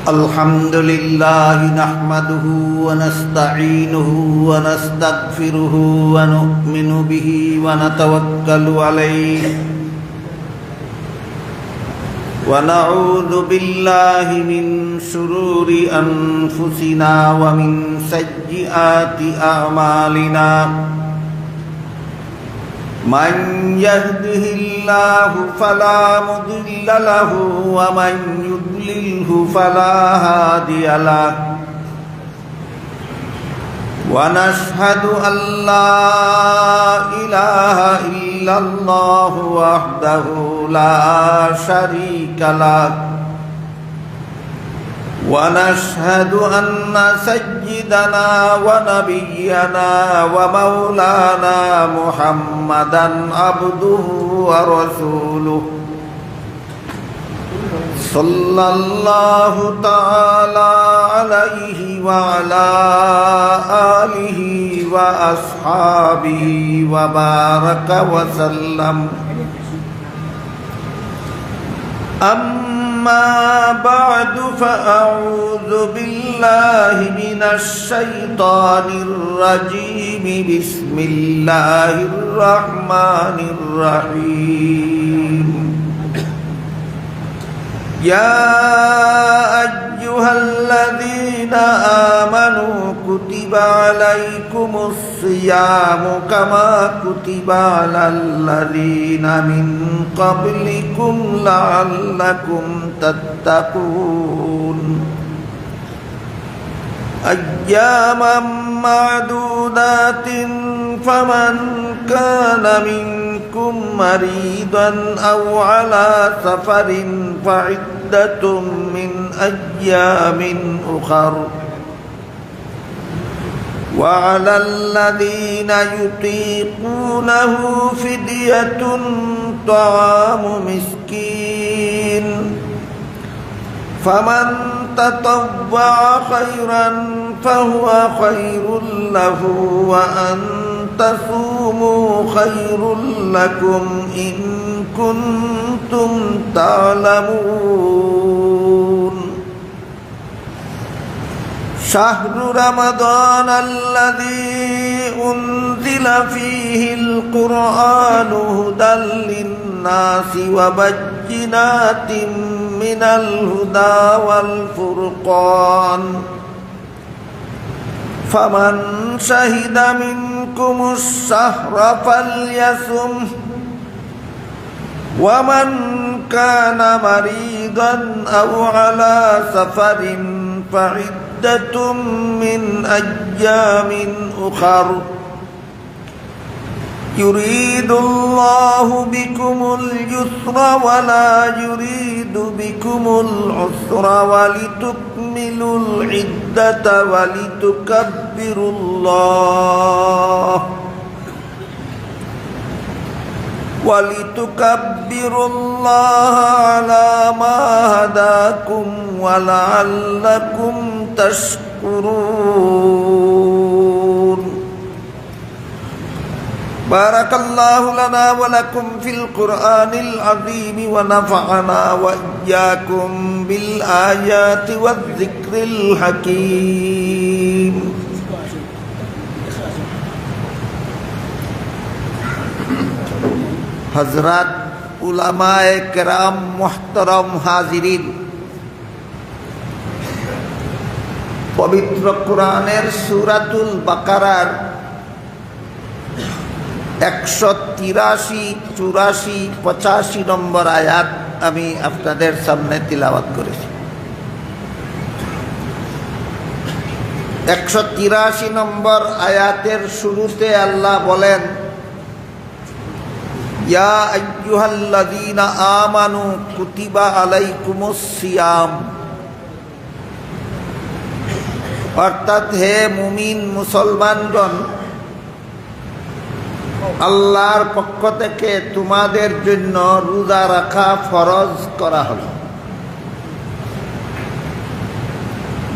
الحمد لله نحمده ونستعينه ونستغفره ونؤمن به ونتوكل عليه ونعوذ بالله من شرور أنفسنا ومن سيئات أعمالنا من يهده الله فلا مضل له ومن يضلله فلا هادي له ونشهد أن لا إله إلا الله وحده لا شريك له ونشهد أن سيدنا ونبينا ومولانا محمدا عبده ورسوله صلى الله تعالى عليه وعلى آله وأصحابه وبارك وسلم أما بعد فأعوذ بالله من الشيطان الرجيم بسم الله الرحمن الرحيم يا أيها الذين آمنوا كتب عليكم الصيام كما كتب على الذين من قبلكم لعلكم تتقون أياما معدودات فمن كان منكم مريضا أو على سفر فعدة من أيام أخر وعلى الذين يطيقونه فدية طعام مسكين فمن تطوع خيرا فهو خير له وأن تصوموا خير لكم إن كنتم تعلمون شهر رمضان الذي أنزل فيه القرآن هدى للناس وبينات من الهدى والفرقان فمن شهد منكم الشهر فليصمه ومن كان مريضا أو على سفر فعدة من أيام أخر يريد الله بكم اليسر ولا يريد بكم العسر ولتكملوا العدة ولتكبروا الله على ما هداكم ولعلكم تشكرون بارك الله لنا ولكم في القرآن العظيم ونفعنا وإياكم بالآيات والذكر الحكيم हजरत उलमाए किराम मुहतरम हाजिरीन पवित्र कुरानेर सूरतुल बकरार 183, 84, 85 নম্বর আয়াত আমি আপনাদের সামনে তিলাওয়াত করেছি। 183 নম্বর আয়াতের শুরুতে আল্লাহ বলেন ইয়া আইয়ুহাল্লাযীনা আমানু কুতিবা আলাইকুমুস সিয়াম, অর্থাৎ হে মুমিন মুসলমানগণ, আল্লাহর পক্ষ থেকে তোমাদের জন্য রোজা রাখা ফরজ করা হলো।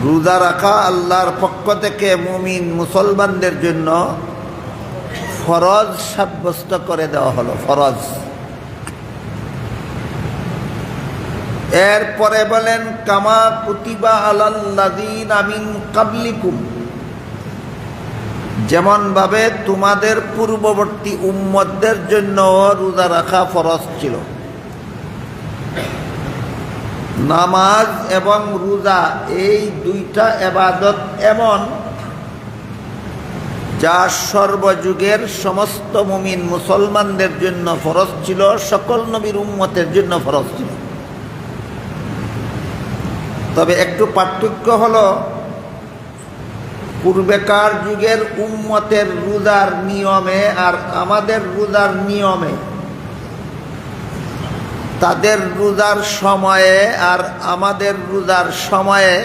রোজা রাখা আল্লাহর পক্ষ থেকে মুমিন মুসলমানদের জন্য ফরজ সাব্যস্ত করে দেওয়া হলো। ফরজ এরপরে বলেন কামা কুতিবা আলাল্লাযীনা মিন ক্বাবলিকুম, যেমন ভাবে তোমাদের পূর্ববর্তী উম্মতদের জন্য রোজা রাখা ফরজ ছিল। নামাজ এবং রোজা এই দুইটা ইবাদত এমন যা সর্বযুগের সমস্ত মুমিন মুসলমানদের জন্য ফরজ ছিল, সকল নবীর উম্মতের জন্য ফরজ ছিল। তবে একটু পার্থক্য হলো, পূর্বেকার যুগের উম্মতের রোজার নিয়মে আর আমাদের রোজার নিয়মে, তাদের রোজার সময়ে আর আমাদের রোজার সময়ে,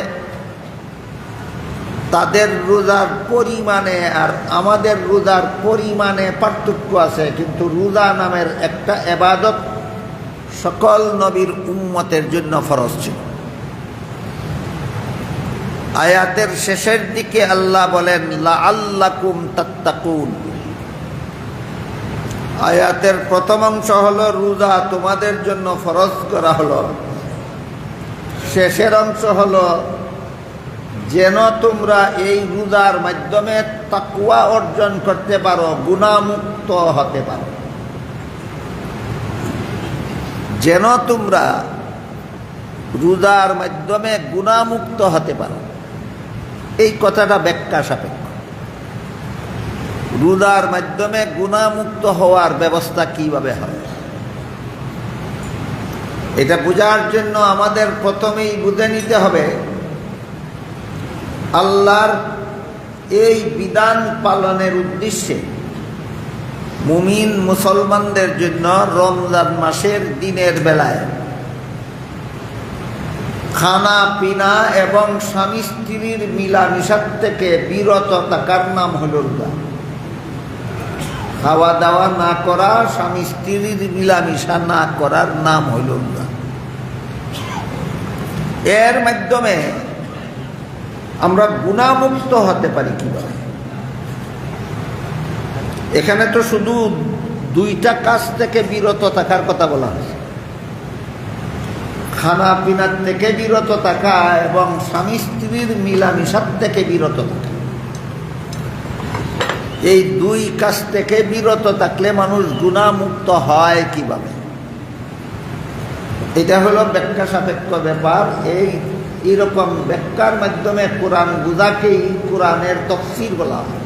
তাদের রোজার পরিমাণে আর আমাদের রোজার পরিমাণে পার্থক্য আছে। কিন্তু রোজা নামের একটা ইবাদত সকল নবীর উম্মতের জন্য ফরজ ছিল। আয়াতের শেষের দিকে আল্লাহ বলেন লাআল্লাকুম তাত্তাকুন। আয়াতের প্রথম অংশ হলো রোজা তোমাদের জন্য ফরজ করা হলো, শেষের অংশ হলো যেন তোমরা এই রোজার মাধ্যমে তাকওয়া অর্জন করতে পারো, গুনাহমুক্ত হতে পারো। যেন তোমরা রোজার মাধ্যমে গুনাহমুক্ত হতে পারো, এই কথাটা ব্যাখ্যা সাপেক্ষ। রোজার মাধ্যমে গুনাহমুক্ত হওয়ার ব্যবস্থা কিভাবে হয়, এটা বোঝার জন্য আমাদের প্রথমেই বুঝে নিতে হবে আল্লাহর এই বিধান পালনের উদ্দেশ্যে মুমিন মুসলমানদের জন্য রমজান মাসের দিনের বেলায় খানা পিনা এবং স্বামী স্ত্রীর মিলামিশার থেকে বিরত থাকার নাম হল রোজা। খাওয়া দাওয়া না করা, স্বামী স্ত্রীর মিলামিশা না করার নাম হল রোজা। এর মাধ্যমে আমরা গুনাহমুক্ত হতে পারি কিভাবে? এখানে তো শুধু দুইটা কাজ থেকে বিরত থাকার কথা বলা হয়েছে, খানা পিনার থেকে বিরত থাকা এবং স্বামী স্ত্রীর মিলামিশার থেকে বিরত থাকা। এই দুই কাজ থেকে বিরত থাকলে মানুষ গুনাহমুক্ত হয় কিভাবে? এটা হলো ব্যাখ্যা সাপেক্ষ ব্যাপার। এইরকম ব্যাখ্যার মাধ্যমে কোরআন বুঝাকেই কোরআনের তাফসীর বলা হয়।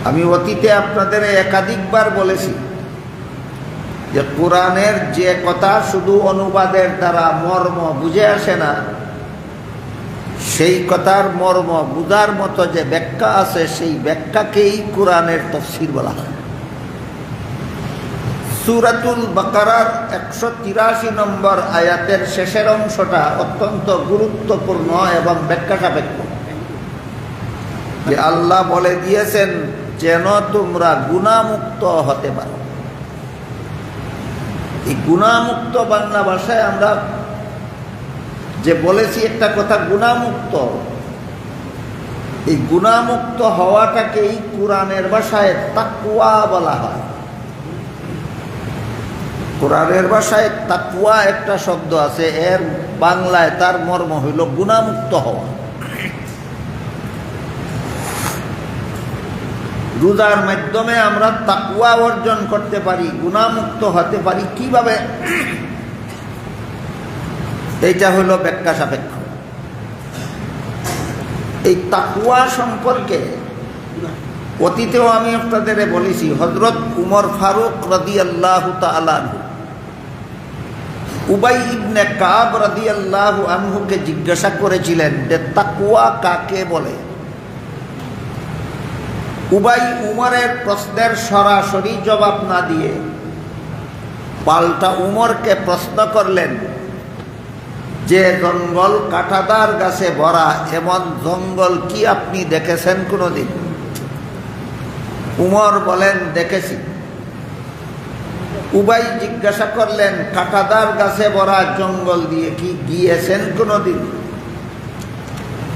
আমি অতীতে আপনাদের একাধিকবার বলেছি যে কোরআনের যে কথা শুধু অনুবাদের দ্বারা মর্ম বুঝে আসে না, সেই কথার মর্ম বুঝার মতো যে ব্যাখ্যা আছে, সেই ব্যাখ্যাকেই কোরআনের তাফসীর বলা হয়। সূরাতুল বাকারার 183 নম্বর আয়াতের শেষের অংশটা অত্যন্ত গুরুত্বপূর্ণ এবং ব্যাখ্যা সাপেক্ষ। যে আল্লাহ বলে দিয়েছেন যেন তোমরা গুনাহমুক্ত হতে পারো। এই গুনাহমুক্ত বাংলা ভাষায় আমরা যে বলেছি একটা কথা, গুনাহমুক্ত, এই গুনাহমুক্ত হওয়াটাকেই কোরআনের ভাষায় তাকওয়া বলা হয়। কোরআনের ভাষায় তাকওয়া একটা শব্দ আছে, এর বাংলায় তার মর্ম হইল গুনাহমুক্ত হওয়া। রোজার মাধ্যমে আমরা তাকওয়া অর্জন করতে পারি, গুনাহমুক্ত হতে পারি কিভাবে? এইটা হলো ব্যাখ্যা সাপেক্ষ। এই তাকওয়া সম্পর্কে অতীতেও আমি আপনাদের বলেছি, হযরত উমর ফারুক রাদিয়াল্লাহু তাআলা আনহু উবাই ইবনে কাব রাদিয়াল্লাহু আনহুকে জিজ্ঞাসা করেছিলেন যে তাকওয়া কাকে বলে। উবাই উমরের প্রশ্নের সরাসরি জবাব না দিয়ে পাল্টা উমরকে প্রশ্ন করলেন যে জঙ্গল কাঁটাদার গাছে ভরা, এমন জঙ্গল কি আপনি দেখেছেন কোনোদিন? উমর বলেন দেখেছি। উবাই জিজ্ঞাসা করলেন কাঁটাদার গাছে ভরা জঙ্গল দিয়ে কি গিয়েছেন কোনোদিন?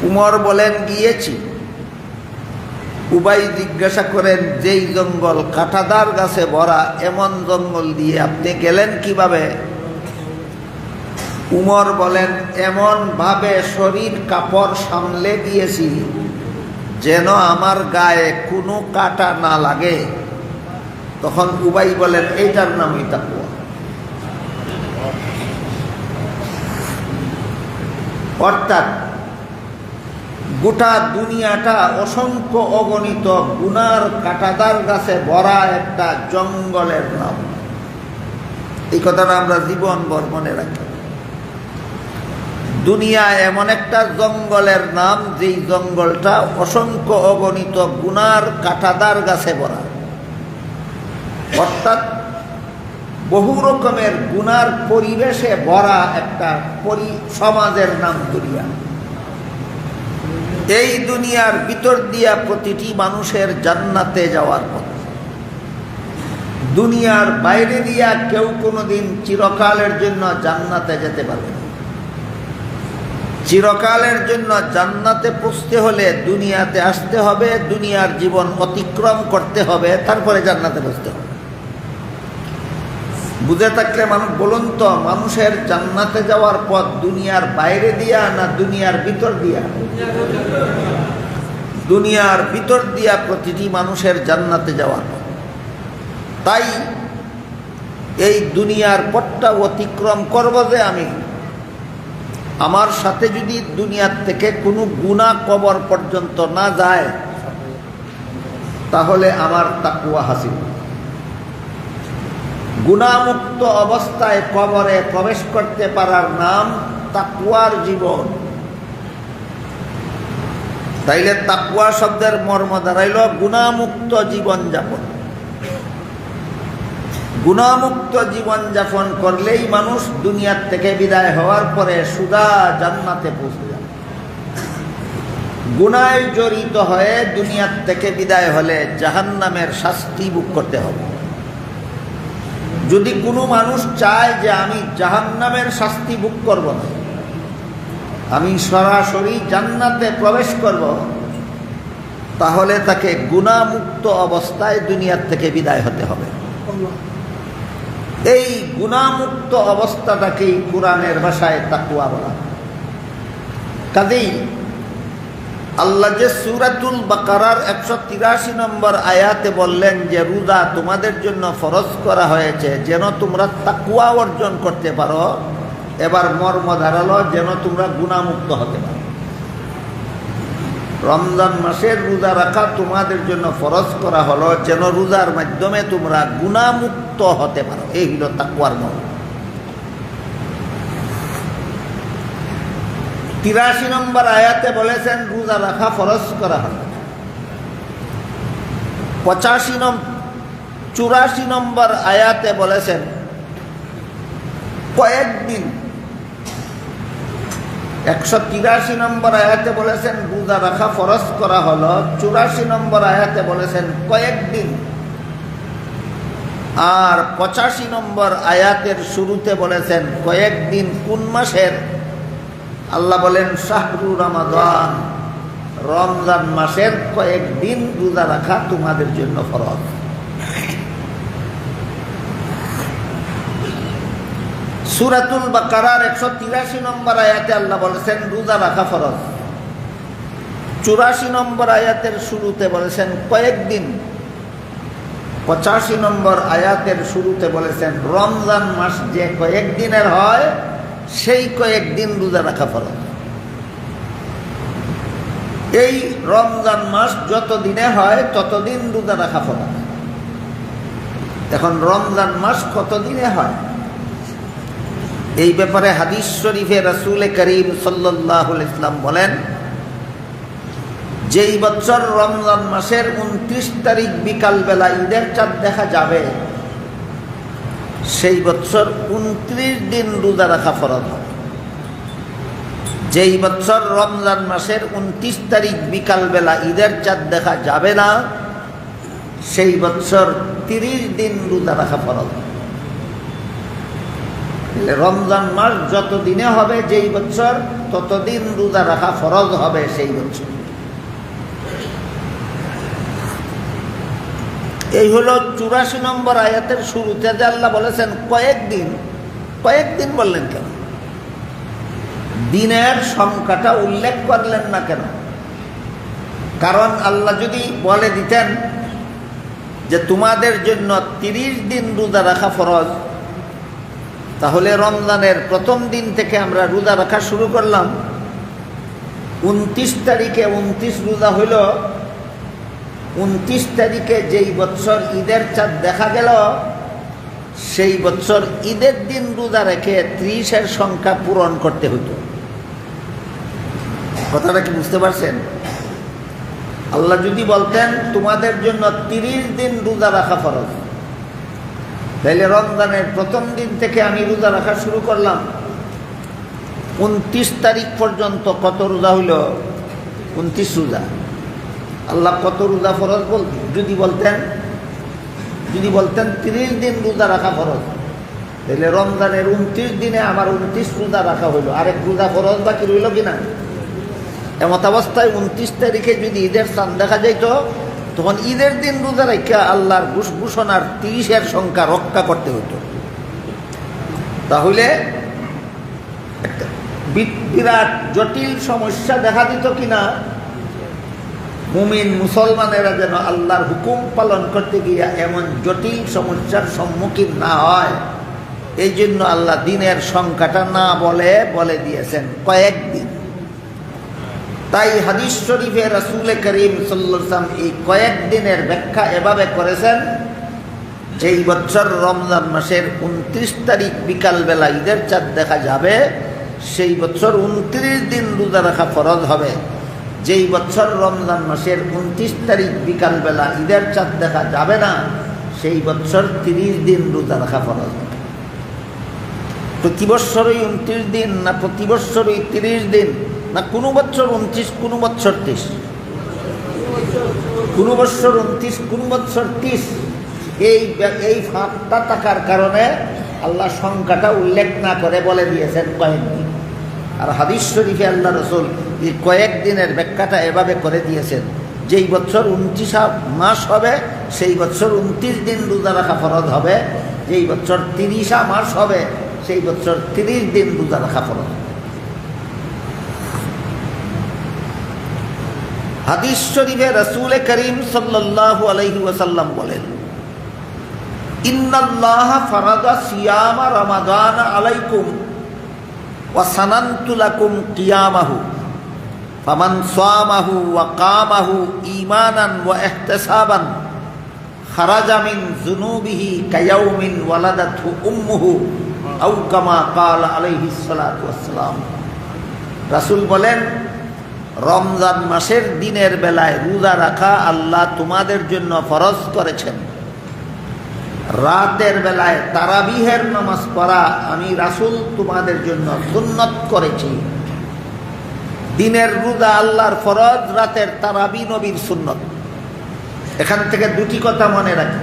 উমর বলেন গিয়েছি। উবাই জিজ্ঞাসা করেন যেই জঙ্গল কাঁটাদার গাছে ভরা, এমন জঙ্গল দিয়ে আপনি গেলেন কিভাবে? উমর বলেন, এমন ভাবে শরীর কাপড় সামলে দিয়েছি যেন আমার গায়ে কোনো কাটা না লাগে। তখন উবাই বলেন, এইটার নামই তাকওয়া। অর্থাৎ গোটা দুনিয়াটা অসংখ্য অগণিত গুনার কাঁটাতার গাছে ভরা একটা জঙ্গলের নাম। এই কথাটা আমরা জীবনভর মনে রাখি। দুনিয়া এমন একটা জঙ্গলের নাম, যেই জঙ্গলটা অসংখ্য অগণিত গুনার কাঁটাতার গাছে ভরা। অর্থাৎ বহু রকমের গুনার পরিবেশে ভরা একটা সমাজের নাম দুনিয়া। এই দুনিয়ার ভিতর দিয়া প্রতিটি মানুষের জান্নাতে যাওয়ার পথ। দুনিয়ার বাইরে দিয়া কেউ কোনোদিন চিরকালের জন্য জান্নাতে যেতে পারবে না। চিরকালের জন্য জান্নাতে পৌঁছতে হলে দুনিয়াতে আসতে হবে, দুনিয়ার জীবন অতিক্রম করতে হবে, তারপরে জান্নাতে পৌঁছতে হবে। বুঝে থাকলে মানুষ বলুন তো, মানুষের জান্নাতে যাওয়ার পথ দুনিয়ার বাইরে দিয়া না দুনিয়ার ভিতর দিয়া? দুনিয়ার ভিতর দিয়া প্রতিটি মানুষের জান্নাতে যাওয়ার পথ। তাই এই দুনিয়ার পথটা অতিক্রম করব যে আমি, আমার সাথে যদি দুনিয়ার থেকে কোনো গুনাহ কবর পর্যন্ত না যায়, তাহলে আমার তাকওয়া হাসিল। গুনাহমুক্ত অবস্থায় কবরে প্রবেশ করতে পারার নাম তাকওয়ার জীবন। তাইলে তাকওয়া শব্দের মর্ম দাঁড়াইল গুনাহমুক্ত জীবনযাপন। গুনাহমুক্ত জীবনযাপন করলেই মানুষ দুনিয়ার থেকে বিদায় হওয়ার পরে সুদা জান্নাতে পৌঁছে যাবে। গুনাহে জড়িত হয়ে দুনিয়ার থেকে বিদায় হলে জাহান্নামের শাস্তি ভোগ করতে হবে। যদি কোনো মানুষ চায় যে আমি জাহান্নামের শাস্তি ভোগ করব না, আমি সরাসরি জান্নাতে প্রবেশ করব, তাহলে তাকে গুনাহমুক্ত অবস্থায় দুনিয়ার থেকে বিদায় হতে হবে। এই গুনাহমুক্ত অবস্থাটাকেই কোরআনের ভাষায় তাকওয়া বলা। কাজেই আল্লাহ যে সূরাতুল বাকারার 183 নম্বর আয়াতে বললেন যে রোজা তোমাদের জন্য ফরজ করা হয়েছে যেন তোমরা তাকওয়া অর্জন করতে পারো, এবার মর্ম ধারালো যেন তোমরা গুনাহমুক্ত হতে পারো। রমজান মাসের রোজা রাখা তোমাদের জন্য ফরজ করা হলো যেন রোজার মাধ্যমে তোমরা গুনাহমুক্ত হতে পারো। এই হলো তাকওয়ার মর্ম। 83 নম্বর আয়াতে বলেছেন রোজা রাখা ফরজ করা হলো। 84 নম্বর আয়াতে বলেছেন কয়েকদিন। 183 নম্বর আয়াতে বলেছেন রোজা রাখা ফরজ করা হলো, 84 নম্বর আয়াতে বলেছেন কয়েকদিন, আর 85 নম্বর আয়াতের শুরুতে বলেছেন কয়েকদিন কোন মাসের? আল্লাহ বলেন শাহরু রমাদান, রমজান মাসের কয়েকদিন রোজা রাখা তোমাদের জন্য ফরজ। সূরাতুল বাকারার 183 নম্বর আয়াতে আল্লাহ বলেছেন রোজা রাখা ফরজ। 84 নম্বর আয়াতের শুরুতে বলেছেন কয়েকদিন। 85 নম্বর আয়াতের শুরুতে বলেছেন রমজান মাস যে কয়েকদিনের হয় সেই কয়েকদিন রোজা রাখা ফরজ। এই রমজান মাস যত দিনে হয় ততদিন রোজা রাখা ফরজ। এখন রমজান মাস কত দিনে হয়, এই ব্যাপারে হাদিস শরীফে রাসূল করিম সাল্লাল্লাহু আলাইহি ওয়াসাল্লাম বলেন, যেই বছর রমজান মাসের 29 তারিখ বিকালবেলা ঈদের চাঁদ দেখা যাবে, সেই বছর 29 দিন রোজা রাখা ফরজ হবে। যেই বছর রমজান মাসের 29 তারিখ বিকালবেলা ঈদের চাঁদ দেখা যাবে না, সেই বছর 30 দিন রোজা রাখা ফরজ হবে। রমজান মাস যত দিনে হবে যেই বছর ততদিন রোজা রাখা ফরজ হবে সেই বছর। এই হলো 84 নম্বর আয়াতের শুরুতে যে আল্লাহ বলেছেন কয়েকদিন। কয়েকদিন বললেন কেন? দিনের সংখ্যাটা উল্লেখ করলেন না কেন? কারণ আল্লাহ যদি বলে দিতেন যে তোমাদের জন্য 30 দিন রোজা রাখা ফরজ, তাহলে রমজানের প্রথম দিন থেকে আমরা রোজা রাখা শুরু করলাম। 29 তারিখে 29 রোজা হইল। 29 তারিখে যেই বছর ঈদের চাঁদ দেখা গেল, সেই বছর ঈদের দিন রোজা রেখে 30-এর সংখ্যা পূরণ করতে হতো। কথাটা কি বুঝতে পারছেন? আল্লাহ যদি বলতেন তোমাদের জন্য 30 দিন রোজা রাখা ফরজ, তাহলে রমজানের প্রথম দিন থেকে আমি রোজা রাখা শুরু করলাম। 29 তারিখ পর্যন্ত কত রোজা হইল? 29 রোজা। আল্লাহ কত রোজা ফরজ যদি বলতেন 30 দিন রোজা রাখা ফরজ, তাহলে রমজানের 29 দিনে আমার 29 রোজা রাখা হইল। আরেক রোজা ফরজ বাকি রইল কিনা? এমত অবস্থায় 29 তারিখে যদি ঈদের চাঁদ দেখা যাইত, তখন ঈদের দিন রোজা রেখা আল্লাহর ঘোষণার 30-এর সংখ্যা রক্ষা করতে হতো। তাহলে একটা বিরাট জটিল সমস্যা দেখা দিত কিনা, মুমিন মুসলমানেরা যেন আল্লাহর হুকুম পালন করতে গিয়ে এমন জটিল সমস্যার সম্মুখীন না হয়, এই জন্য আল্লাহ দিনের সংখ্যাটা না বলে দিয়েছেন কয়েকদিন। তাই হাদিস শরীফে রাসূল করিম সাল্লাল্লাহু আলাইহি ওয়াসাল্লাম এই কয়েকদিনের ব্যাখ্যা এভাবে করেছেন, যেই বছর রমজান মাসের 29 তারিখ বিকালবেলা ঈদের চাঁদ দেখা যাবে, সেই বছর 29 দিন রোজা রাখা ফরজ হবে। যেই বছর রমজান মাসের 29 তারিখ বিকালবেলা ঈদের চাঁদ দেখা যাবে না, সেই বছর 30 দিন রোজা রাখা ফরজ হবে। প্রতি বছরই 29 দিন না প্রতি বছরই 30 দিন, না কোনো বছর 29 কোনো বছর 30, কোনো বছর 29 কোনো বছর 30, এই ফাঁকটা থাকার কারণে আল্লাহ সংখ্যাটা উল্লেখ না করে বলে দিয়েছেন কয়েকদিন। আর হাদিস শরীফে আল্লাহ রাসূল এই কয়েকদিনের ব্যাখ্যাটা এভাবে করে দিয়েছেন, যেই বছর 29 মাস হবে সেই বছর 29 দিন রোজা রাখা ফরজ হবে, যেই বছর 30 মাস হবে সেই বছর 30 দিন রোজা রাখা ফরজ। হাদিস শরীফে রাসূল করিম সাল্লাল্লাহু আলাইহি ওয়াসাল্লাম বলেন, ইন্নাল্লাহা ফারাদা সিয়ামা রমাদান আলাইকুম ওয়া সানানতু লাকুম কিয়ামাহু ফামান সামাহু ওয়া কামাহু ঈমানান ওয়া ইহতিসাবান খারাজা মিন যুনুবিহি কায়াউমিন ওয়ালাদাতহু উম্মুহু আও কামা ক্বালা আলাইহিস সালাতু ওয়াস সালাম। রাসূল বলেন, রমজান মাসের দিনের বেলায় রোজা রাখা আল্লাহ তোমাদের জন্য ফরজ করেছেন। রাতের বেলায় তারাবিহের নামাজ পড়া আমি রাসূল তোমাদের জন্য সুন্নত করেছি। দিনের রোজা আল্লাহর ফরজ, রাতের তারাবি নবীর সুন্নত। এখান থেকে দুটি কথা মনে রাখি,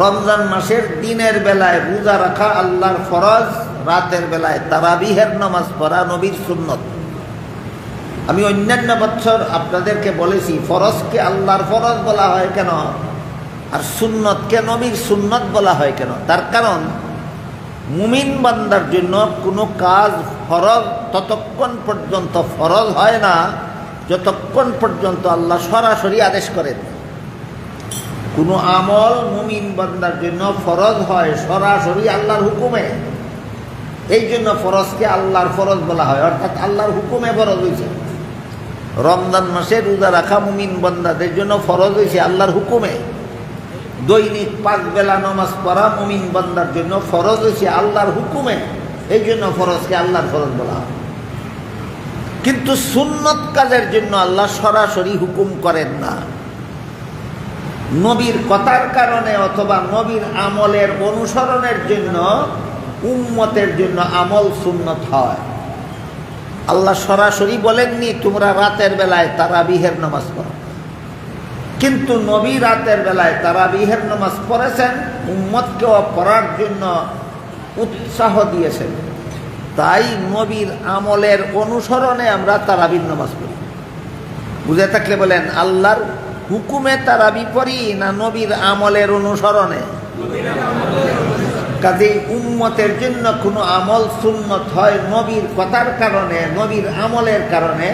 রমজান মাসের দিনের বেলায় রোজা রাখা আল্লাহর ফরজ, রাতের বেলায় তারাবিহের নামাজ পড়া নবীর সুন্নত। আমি অন্যান্য বছর আপনাদেরকে বলেছি, ফরজকে আল্লাহর ফরজ বলা হয় কেন আর সুন্নতকে নবীর সুন্নত বলা হয় কেন? তার কারণ মুমিন বান্দার জন্য কোনো কাজ ফরজ ততক্ষণ পর্যন্ত ফরজ হয় না যতক্ষণ পর্যন্ত আল্লাহ সরাসরি আদেশ করেন। কোনো আমল মুমিন বান্দার জন্য ফরজ হয় সরাসরি আল্লাহর হুকুমে, এই জন্য ফরজকে আল্লাহর ফরজ বলা হয়, অর্থাৎ আল্লাহর হুকুমে ফরজ হয়েছে। রমজান মাসে রোজা রাখা মুমিন বান্দাদের জন্য ফরজ হয়েছে আল্লাহর হুকুমে। দৈনিক 5 বেলা নামাজ পড়া মুমিন বান্দার জন্য ফরজ হয়েছে আল্লাহর হুকুমে, এই জন্য ফরজকে আল্লাহর ফরজ বলা হয়। কিন্তু সুন্নত কাজের জন্য আল্লাহ সরাসরি হুকুম করেন না, নবীর কথার কারণে অথবা নবীর আমলের অনুসরণের জন্য উম্মতের জন্য আমল সুন্নত হয়। আল্লাহ সরাসরি বলেননি তোমরা রাতের বেলায় তারাবিহের নামাজ পড়ো, কিন্তু নবী রাতের বেলায় তারাবিহের নামাজ পড়েছেন, উম্মতকেও পড়ার জন্য উৎসাহ দিয়েছেন। তাই নবীর আমলের অনুসরণে আমরা তারাবির নামাজ পড়ি। বুঝে থাকলে বলেন, আল্লাহর হুকুমে তারাবি পড়ি না নবীর আমলের অনুসরণে? কাজেই উম্মতের জন্য কোনো আমল সুন্নত হয় নবীর কথার কারণে, নবীর আমলের কারণে।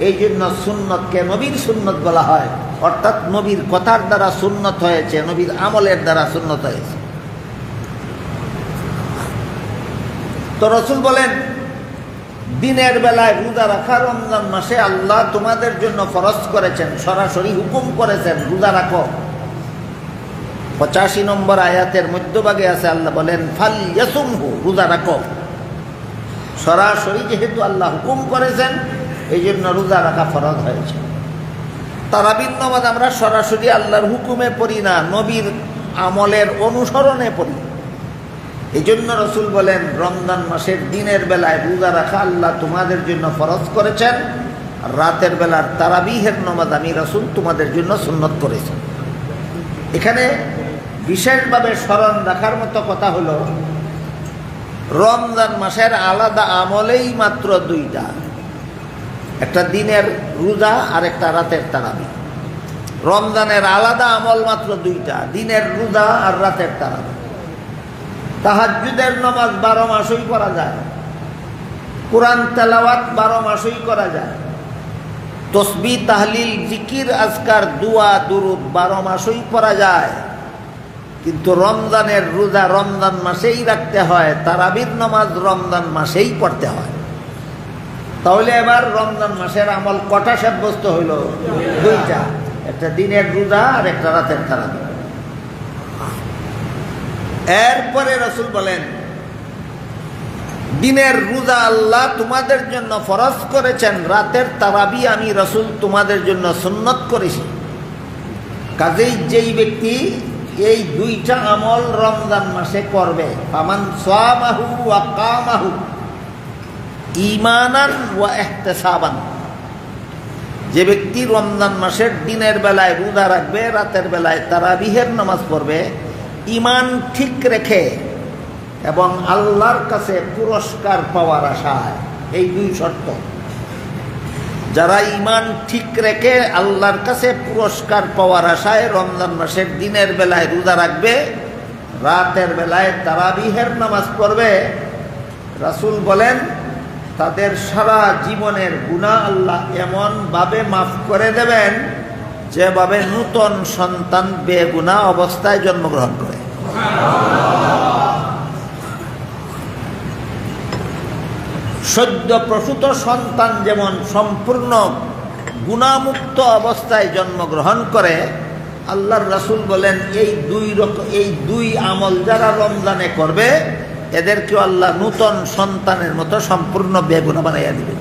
এই জন্য সুন্নতকে নবীর সুন্নত বলা হয়, অর্থাৎ নবীর কথার দ্বারা সুন্নত হয়েছে, নবীর আমলের দ্বারা সুন্নত হয়েছে। তো রাসূল বলেন, দিনের বেলায় রোজা রাখা রমজান মাসে আল্লাহ তোমাদের জন্য ফরজ করেছেন, সরাসরি হুকুম করেছেন রোজা রাখো। 85 নম্বর আয়াতের মধ্যভাগে আছে, আল্লাহ বলেন ফাল ইয়াসুমহু, রোজা রাখো। সরাসরি যেহেতু আল্লাহ হুকুম করেছেন, এই জন্য রোজা রাখা ফরজ হয়েছে। তারাবির নামাজ আমরা সরাসরি আল্লাহর হুকুমে পড়ি না, নবীর আমলের অনুসরণে পড়ি। এই জন্য রাসূল বলেন, রমজান মাসের দিনের বেলায় রোজা রাখা আল্লাহ তোমাদের জন্য ফরজ করেছেন, আর রাতের বেলার তারাবিহের নামাজ আমি রাসূল তোমাদের জন্য সুন্নত করেছি। এখানে বিশেষভাবে স্মরণ রাখার মতো কথা হলো, রমজান মাসের আলাদা আমলেই মাত্র দুইটা, একটা দিনের রোজা আর একটা রাতের তারাবি। রমজানের আলাদা আমল মাত্র দুইটা, দিনের রোজা আর রাতের তারাবি। তাহাজ্জুদের নামাজ 12 মাসই পড়া যায়, কোরআন তেলাওয়াত 12 মাসই করা যায়, তসবিহ তাহলিল জিকির আজকার দুয়া দুরুদ 12 মাসই পড়া যায়। কিন্তু রমজানের রোজা রমজান মাসেই রাখতে হয়, তারাবির নামাজ রমজান মাসেই পড়তে হয়। তাহলে এবার রমজান মাসের আমল কটা সাব্যস্ত হইল? দুইটা, একটা দিনের রোজা আর একটা রাতের তারাবি। এরপরে রাসূল বলেন, দিনের রোজা আল্লাহ তোমাদের জন্য ফরজ করেছেন, রাতের তারাবি আমি রাসূল তোমাদের জন্য সুন্নত করেছি। কাজেই যেই ব্যক্তি এই দুইটা আমল রমজান মাসে করবে, ফামান সামাহু ওয়া কামাহু ঈমানান ওয়া ইহতিসাবান, যে ব্যক্তি রমজান মাসের দিনের বেলায় রোজা রাখবে, রাতের বেলায় তারাবিহের নামাজ পড়বে, ঈমান ঠিক রেখে এবং আল্লাহর কাছে পুরস্কার পাওয়ার আশায়, এই দুই শর্ত। যারা ঈমান ঠিক রেখে আল্লাহর কাছে পুরস্কার পাওয়ার আশায় রমজান মাসের দিনের বেলায় রোজা রাখবে, রাতের বেলায় তারাবিহের নামাজ পড়বে, রাসূল বলেন তাদের সারা জীবনের গুনাহ আল্লাহ এমনভাবে মাফ করে দেবেন যেভাবে নূতন সন্তান বেগুনাহ অবস্থায় জন্মগ্রহণ করে। সদ্য প্রসূত সন্তান যেমন সম্পূর্ণ গুনাহমুক্ত অবস্থায় জন্মগ্রহণ করে, আল্লাহর রাসূল বলেন এই দুই আমল যারা রমজানে করবে, এদেরকেও আল্লাহ নূতন সন্তানের মতো সম্পূর্ণ বেগুনাহ বানাইয়া দিবেন।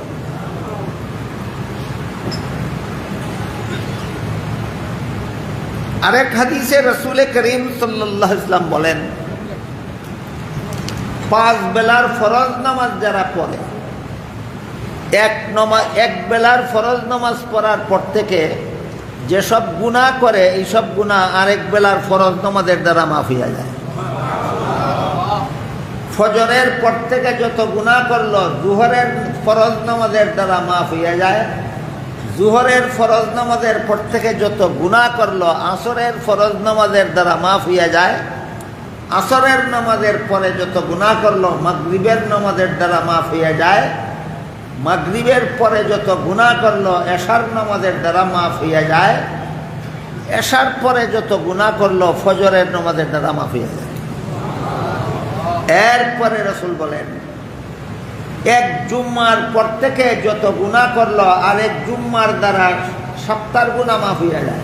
আরেক হাদিসে রাসূল করিম সাল্লাল্লাহু আলাইহি ওয়াসাল্লাম বলেন, 5 বেলার ফরজ নামাজ যারা পড়ে, এক বেলার ফরজ নামাজ পড়ার পর থেকে যেসব গুনাহ করে, এইসব গুনাহ আরেক বেলার ফরজ নামাজের দ্বারা মাফ হইয়া যায়। ফজরের পর থেকে যত গুনাহ করলো, জোহরের ফরজ নামাজের দ্বারা মাফ হইয়া যায়। জোহরের ফরজ নামাজের পর থেকে যত গুনাহ করলো, আসরের ফরজ নামাজের দ্বারা মাফ হইয়া যায়। আসরের নামাজের পরে যত গুনাহ করলো, মাগরিবের নামাজের দ্বারা মাফ হইয়া যায়। মাগরিবের পরে যত গুনাহ করলো, এশার নামাজের দ্বারা মাফ হইয়া যায়। এশার পরে যত গুনাহ করলো, ফজরের নামাজের দ্বারা মাফ হইয়া যায়। এরপরে রাসূল বলেন, এক জুম্মার পর থেকে যত গুনাহ করলো, আরেক জুম্মার দ্বারা সপ্তাহের গুনাহ মাফ হইয়া যায়।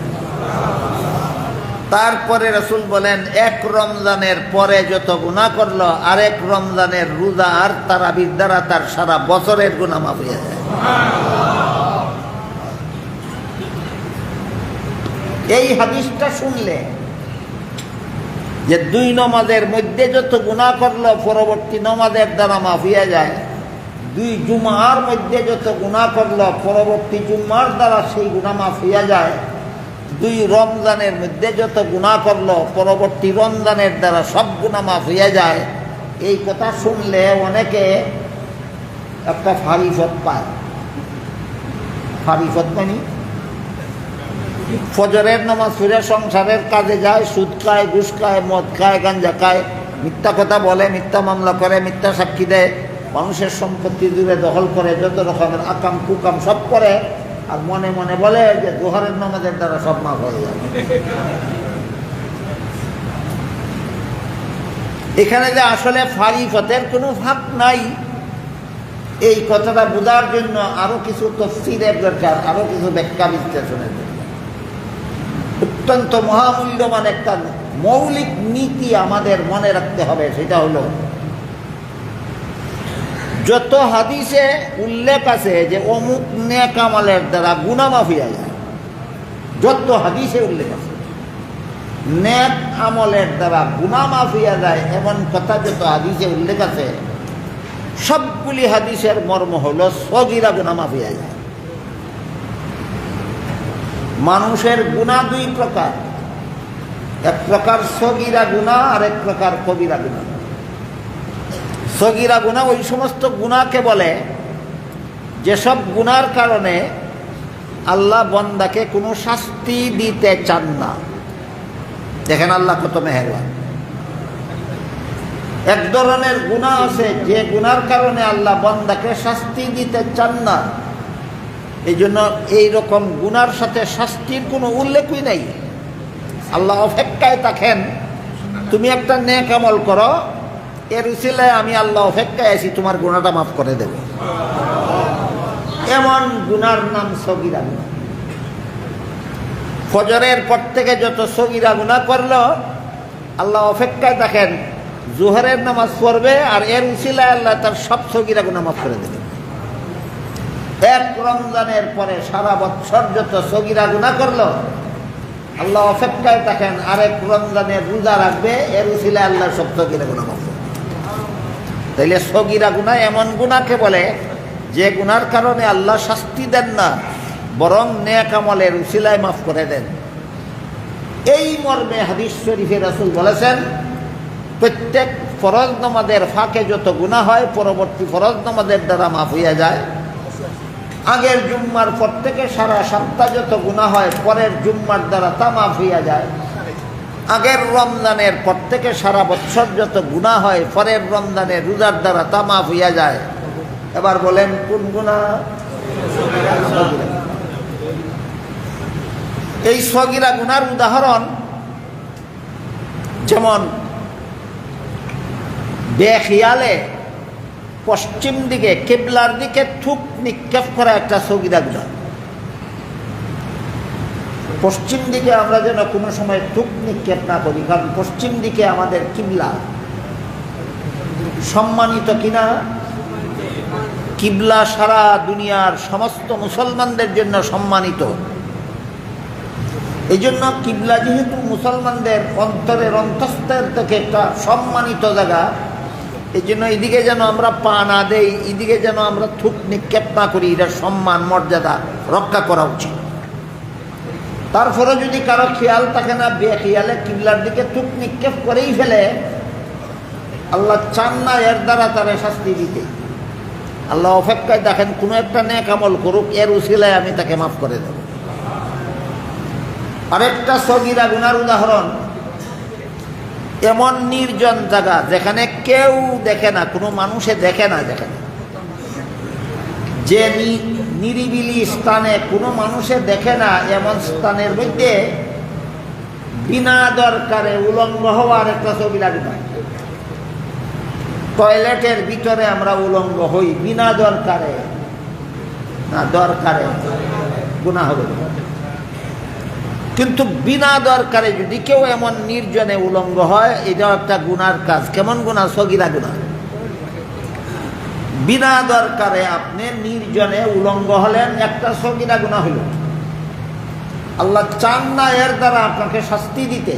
তারপরে রাসূল বলেন, এক রমজানের পরে যত গুনাহ করলো, আরেক রমজানের রোজা আর তারাবির দ্বারা তার সারা বছরের গুনাহ মাফ হইয়া যায়। এই হাদিসটা শুনলে যে দুই নামাজের মধ্যে যত গুনাহ করলো, পরবর্তী নামাজের দ্বারা মাফ হইয়া যায়। দুই জুমার মধ্যে যত গুনাহ করলো, পরবর্তী জুম্মার দ্বারা সেই গুনাহ মাফ হইয়া যায়। দুই রমজানের মধ্যে যত গুনাহ করলো, পরবর্তী রমজানের দ্বারা সব গুনাহ মাফ হইয়া যায়। এই কথা শুনলে অনেকে একটা ফারিফত পায়। ফারিফত মানে ফজরের নামাজ পড়ে সংসারের কাজে যায়, সুদ খায়, ঘুষ খায়, মদ খায়, গাঞ্জা খায়, মিথ্যা কথা বলে, মিথ্যা মামলা করে, মিথ্যা সাক্ষী দেয়, মানুষের সম্পত্তি দূরে দখল করে, যত রকমের আকাম কুকাম সব করে, আর মনে মনে বলে যে জোহরের নামাজের দ্বারা সব মাফ হয়ে যাবে। এখানে যে আসলে ফারিফতের কোনো ভাগ নাই, এই কথাটা বোঝার জন্য আরো কিছু তফসিরের দরকার, আরো কিছু ব্যাখ্যা বিশ্লেষণের দরকার। অত্যন্ত মহামূল্যবান একটা মৌলিক নীতি আমাদের মনে রাখতে হবে, সেটা হলো যত হাদিসে উল্লেখ আছে যে অমুক নেক আমলের দ্বারা গুনাহ মাফ হয়ে যায়, যত হাদিসে উল্লেখ আছে নেক আমলের দ্বারা গুনাহ মাফ হয়ে যায় এমন কথা যত হাদিসে উল্লেখ আছে, সবগুলি হাদিসের মর্ম হলো সগীরা গুনাহ মাফ হয়ে যায়। মানুষের গুনাহ দুই প্রকার, এক প্রকার সগীরা গুনাহ আর এক প্রকার কবিরা গুনাহ। সগীরা গুনাহ ওই সমস্ত গুনাহকে বলে যেসব গুনার কারণে আল্লাহ বান্দাকে কোনো শাস্তি দিতে চান না। দেখেন আল্লাহ কত মেহেরবান। এক ধরনের গুনাহ আছে যে গুনার কারণে আল্লাহ বান্দাকে শাস্তি দিতে চান না, এই জন্য এইরকম গুনার সাথে শাস্তির কোনো উল্লেখই নেই। আল্লাহ অপেক্ষায় থাকেন, তুমি একটা নেক আমল করো, এর উসিলায় আমি আল্লাহ অপেক্ষায় আছি তোমার গুনাহটা মাফ করে দেব। এমন গুনার নাম সগীরা গুনাহ। ফজরের পর থেকে যত সগীরা গুনাহ করলো আল্লাহ অপেক্ষায় থাকেন, জোহরের নামাজ পড়বে আর এর উসিলায় আল্লাহ তার সব সগীরা গুনাহ মাফ করে দেবেন। এক রমজানের পরে সারা বছর যত সগীরা গুনাহ করলো আল্লাহ অপেক্ষায় থাকেন, আরেক রমজানের রোজা রাখবে, এর উসিলায় আল্লাহ সব সগীরা গুনাহ মাফ করে। তাইলে সগীরা গুনাহ এমন গুনাহকে বলে যে গুনার কারণে আল্লাহ শাস্তি দেন না, বরং নেক আমলের উসিলায় মাফ করে দেন। এই মর্মে হাদিস শরীফে রাসূল বলেছেন, প্রত্যেক ফরজ নামাজের ফাঁকে যত গুনাহ হয় পরবর্তী ফরজ নামাজের দ্বারা মাফ হইয়া যায়। আগের জুম্মার পর থেকে সারা সপ্তাহ যত গুনাহ হয় পরের জুম্মার দ্বারা তা মাফ হইয়া যায়। আগের রমজানের পর থেকে সারা বছর যত গুনাহ হয় পরের রমজানের রোজার দ্বারা তা মাফ হইয়া যায়। এবার বলেন কোন গুনাহ? এই সগীরা গুনার উদাহরণ যেমন বেখিয়ালে পশ্চিম দিকে কিবলার দিকে থুক নিক্ষেপ করা একটা সগীরা গুনাহ। পশ্চিম দিকে আমরা যেন কোনো সময় থুক নিক্ষেপ না করি, কারণ পশ্চিম দিকে আমাদের কিবলা। সম্মানিত কিনা? কিবলা সারা দুনিয়ার সমস্ত মুসলমানদের জন্য সম্মানিত। এই জন্য কিবলা যেহেতু মুসলমানদের অন্তরের অন্তঃস্থল থেকে একটা সম্মানিত জায়গা, এই জন্য এদিকে যেন আমরা পা না দেই, এদিকে যেন আমরা থুক নিক্ষেপ না করি, এটার সম্মান মর্যাদা রক্ষা করা উচিত। তারপরে যদি কারো খেয়াল থাকে না, বেখেয়ালে কিবলার দিকে থুক নিক্ষেপ করেই ফেলে, আল্লাহ চান না এর দ্বারা তারা শাস্তি দিতে। আল্লাহ অপেক্ষায় দেখেন কোনো একটা নেক আমল করুক, এর উসিলায় আমি তাকে মাফ করে দেব। আরেকটা সগীরা গুনার উদাহরণ, এমন নির্জন জায়গা যেখানে কেউ দেখে না, কোনো মানুষে দেখে না, যেখানে যে নিরিবিলি স্থানে কোনো মানুষে দেখে না, এমন স্থানের মধ্যে বিনা দরকারে উলঙ্গ হওয়ার একটা সগীরা গুনাহ। টয়লেটের ভিতরে আমরা উলঙ্গ হই বিনা দরকারে, না দরকারে গুনাহ হবে, কিন্তু বিনা দরকারে যদি কেউ এমন নির্জনে উলঙ্গ হয়, এটাও একটা গুনার কাজ। কেমন গুনাহ? সগীরা গুনাহ। বিনা দরকারে আপনি নির্জনে উলঙ্গ হলেন, একটা সগীরা গুনাহ হইল। আল্লাহ চান না এর দ্বারা আপনাকে শাস্তি দিতে,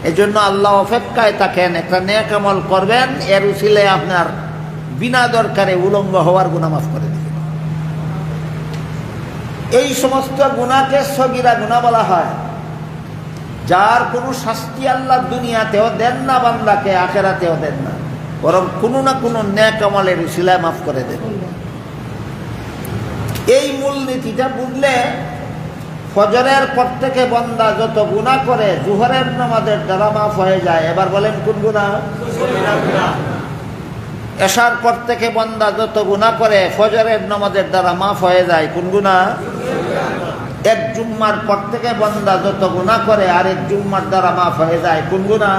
এজন্য আল্লাহ অপেক্ষায় থাকেন, একটা নেক আমল করবেন, এর উসিলায় আপনার বিনা দরকারে উলঙ্গ হওয়ার গুনাহ মাফ করে দিবেন। এই সমস্ত গুনাহকে সগীরা গুনাহ বলা হয়, যার কোনো শাস্তি আল্লাহ দুনিয়াতেও দেন না বান্দাকে, আখিরাতেও দেন না, বরং কোনো না কোনো নেক আমলের উসিলায় মাফ করে দেন। এই মূলনীতিটা বুঝলে ফজরের পর থেকে বান্দা যত গুনাহ করে জোহরের নামাজের দ্বারা মাফ হয়ে যায়। এবার বলেন কোন গুনাহ? এশার পর থেকে বান্দা যত গুনাহ করে ফজরের নামাজের দ্বারা মাফ হয়ে যায়। কোন গুনাহ? এক জুম্মার পর থেকে বান্দা যত গুনাহ করে আরেক জুম্মার দ্বারা মাফ হয়ে যায়। কোন গুনাহ?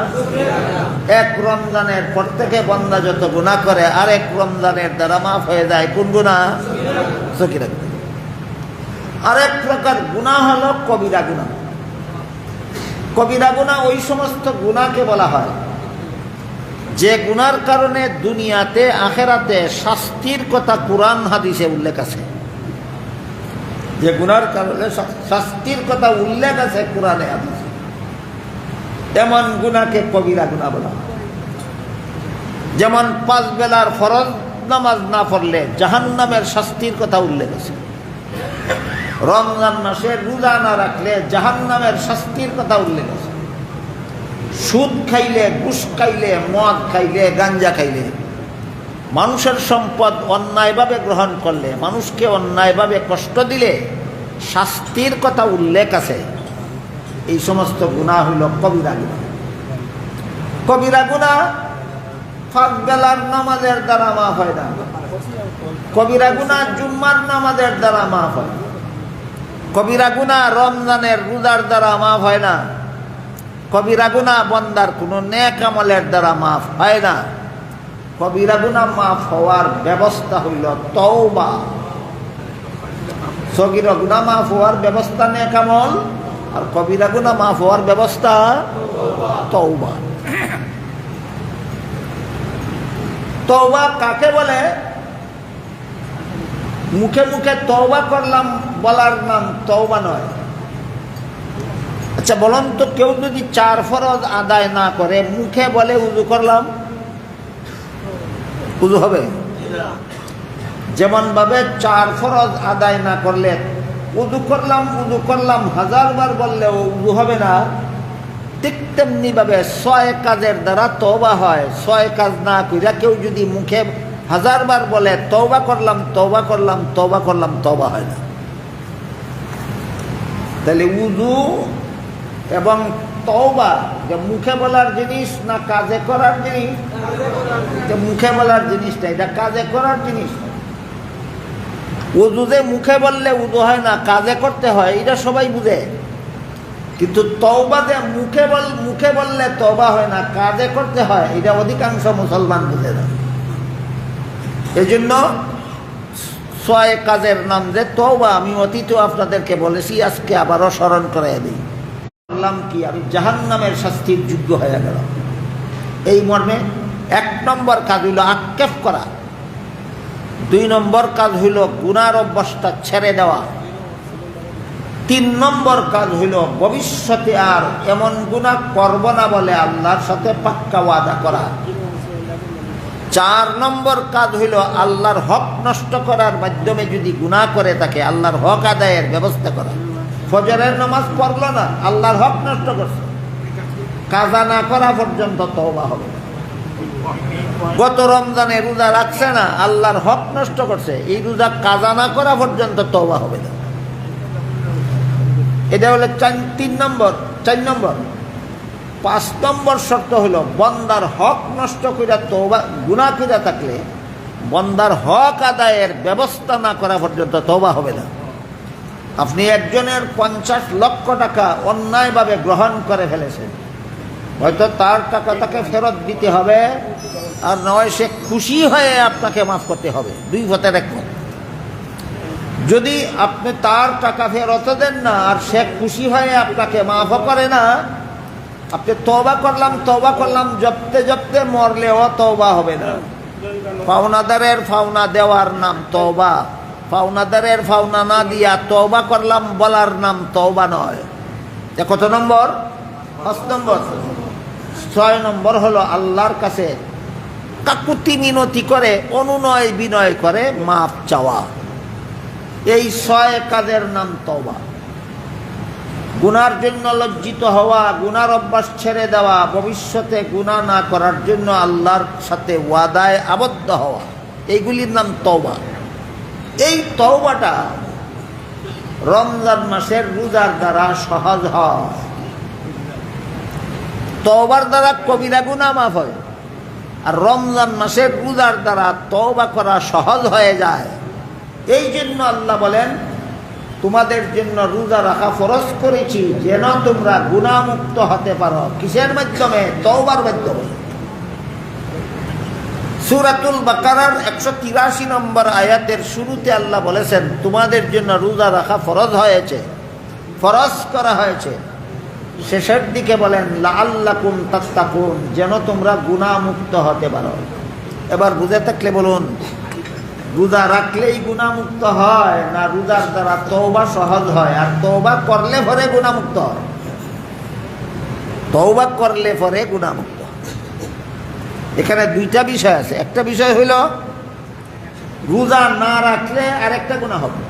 এক রমজানের পর থেকে বান্দা যত গুনাহ করে আরেক রমজানের দ্বারা মাফ হয়ে যায়। কোন গুনাহ? সকিরা। আরেক প্রকার গুনাহ হলো কবিরা গুনাহ। কবিরা গুনাহ ওই সমস্ত গুনাহকে বলা হয় যে গুনার কারণে দুনিয়াতে আখেরাতে শাস্তির কথা কুরআন হাদিসে উল্লেখ আছে। যে গুনার কারণে শাস্তির কথা উল্লেখ আছে কুরআনে হাদিসে, এমন গুনাহকে কবিরা গুনাহ বলা হয়। যেমন 5 বেলার ফরজ নামাজ না পড়লে জাহান্নামের শাস্তির কথা উল্লেখ আছে। রমজান মাসে রোজা না রাখলে জাহান্নামের শাস্তির কথা উল্লেখ আছে। সুদ খাইলে, ঘুষ খাইলে, মদ খাইলে, গাঞ্জা খাইলে, মানুষের সম্পদ অন্যায়ভাবে গ্রহণ করলে, মানুষকে অন্যায়ভাবে কষ্ট দিলে শাস্তির কথা উল্লেখ আছে। এই সমস্ত গুনাহ হইল কবিরা গুনাহ। কবিরা গুনাহ 5 বেলার নামাজের দ্বারা মাফ হয় না। কবিরা গুনাহ জুম্মার নামাজের দ্বারা মাফ হয়। কবিরা গুনাহ রমজানের রোজার দ্বারা মাফ হয় না। কবিরা গুনাহ বান্দার কোনো নেক আমলের দ্বারা মাফ হয় না। কবিরা গুনাহ মাফ হওয়ার ব্যবস্থা হইল তওবা। সগীরা গুনাহ মাফ হওয়ার ব্যবস্থা নেক আমল, আর কবিরা গুনাহ মাফ হওয়ার ব্যবস্থা তওবা। তওবা কাকে বলে? মুখে মুখে তওবা করলাম বলার নাম তওবা নয়। আচ্ছা বলুন তো, কেউ যদি 4 ফরজ আদায় না করে মুখে বলে উযু করলাম, উযু হবে? যেমন ভাবে 4 ফরজ আদায় না করলে উযু করলাম 1000 বার বললেও উযু হবে না, ঠিক তেমনি ভাবে 6 কাজের দ্বারা তওবা হয়। 6 কাজ না কইরা কেউ যদি মুখে 1000 বার বলে তওবা করলাম, তওবা হয় না। তাহলে উযু এবং তওবা যে মুখে বলার জিনিস না কাজে করার জিনিস? যে মুখে বলার জিনিসটা, এটা কাজে করার জিনিস। উযু যে মুখে বললে উযু হয় না, কাজে করতে হয়, এটা সবাই বুঝে। কিন্তু তওবা যে মুখে বললে তওবা হয় না, কাজে করতে হয়, এটা অধিকাংশ মুসলমান বুঝে না। এজন্য 6 কাজের নাম যে তওবা, আমি অতীত আপনাদেরকে বলেছি, আজকে আবারও স্মরণ করাই দিই। বললাম কি, আমি জাহান্নামের শাস্তির যোগ্য হয়ে গেলাম। এই মর্মে 1 নম্বর কাজ হইল আক্ষেপ করা। 2 নম্বর কাজ হইল গুনার অভ্যাসটা ছেড়ে দেওয়া। 3 নম্বর কাজ হইল ভবিষ্যতে আর এমন গুনাহ করব না বলে আল্লাহর সাথে পাক্কা ওয়াদা করা। 4 নম্বর কাজ হইল আল্লাহর হক নষ্ট করার মাধ্যমে যদি গুনাহ করে থাকে আল্লাহর হক আদায়ের ব্যবস্থা করা। ফজরের নামাজ পড়ল না, আল্লাহর হক নষ্ট করছে, কাজা না করা পর্যন্ত তওবা হবে না। গত রমজানে রোজা রাখছে না, আল্লাহর হক নষ্ট করছে, এই রোজা কাজা না করা পর্যন্ত তওবা হবে না। এটা হলো 3 নম্বর। 4 নম্বর। 5 নম্বর শর্ত হলো বান্দার হক নষ্ট কইরা তওবা, গুনাহ কইরা থাকলে বান্দার হক আদায়ের ব্যবস্থা না করা পর্যন্ত তওবা হবে না। আপনি একজনের 50 লক্ষ টাকা অন্যায়ভাবে গ্রহণ করে ফেলেছেন, হয়তো তার টাকা তাকে ফেরত দিতে হবে, আর নয় সে খুশি হয়ে আপনাকে মাফ করতে হবে। 2 পথের এক পথ। যদি আপনি তার টাকা ফেরত দেন না আর সে খুশি হয়ে আপনাকে মাফ করে না, আপনি তওবা করলাম জপতে মরলেও তওবা হবে না। পাওনাদারের পাওনা দেওয়ার নাম তওবা, পাওনাদারের পাওনা না দিয়া তওবা করলাম বলার নাম তওবা নয়। কত নম্বর? 5 নম্বর। 6 নম্বর হলো আল্লাহর কাছে কাকুতি মিনতি করে, অনুনয় বিনয় করে মাপ চাওয়া। এই 6 কাজের নাম তওবা। গুনার জন্য লজ্জিত হওয়া, গুনার অভ্যাস ছেড়ে দেওয়া, ভবিষ্যতে গুনাহ না করার জন্য আল্লাহর সাথে ওয়াদায় আবদ্ধ হওয়া, এইগুলির নাম তওবা। এই তওবাটা রমজান মাসের রোজার দ্বারা সহজ হয়, তওবার দ্বারা কবিরা গুনাহ মাফ হয়। আর রমজান মাসের রোজার দ্বারা তওবা করা সহজ হয়ে যায়। এই জন্য আল্লাহ বলেন, তোমাদের জন্য রোজা রাখা ফরজ করেছি যেন তোমরা গুনাহমুক্ত হতে পারো। কিসের মাধ্যমে? তওবার মাধ্যমে। সূরাতুল বাকারার 183 নম্বর আয়াতের শুরুতে আল্লাহ বলেছেন, তোমাদের জন্য রোজা রাখা ফরজ হয়েছে, ফরজ করা হয়েছে। শেষের দিকে বলেন লাআল্লাকুম তাত্তাকুন, যেন তোমরা গুনাহমুক্ত হতে পারো। এবার বুঝে থাকলে বলুন, রোজা রাখলেই গুনাহমুক্ত হয় না রোজার দ্বারা তওবা সহজ হয়? আর তওবা করলে পরে গুনাহমুক্ত হয়। তওবা করলে পরে গুনাহমুক্ত। এখানে দুইটা বিষয় আছে। একটা বিষয় হইল রোজা না রাখলে আরেকটা গুনাহ হবে।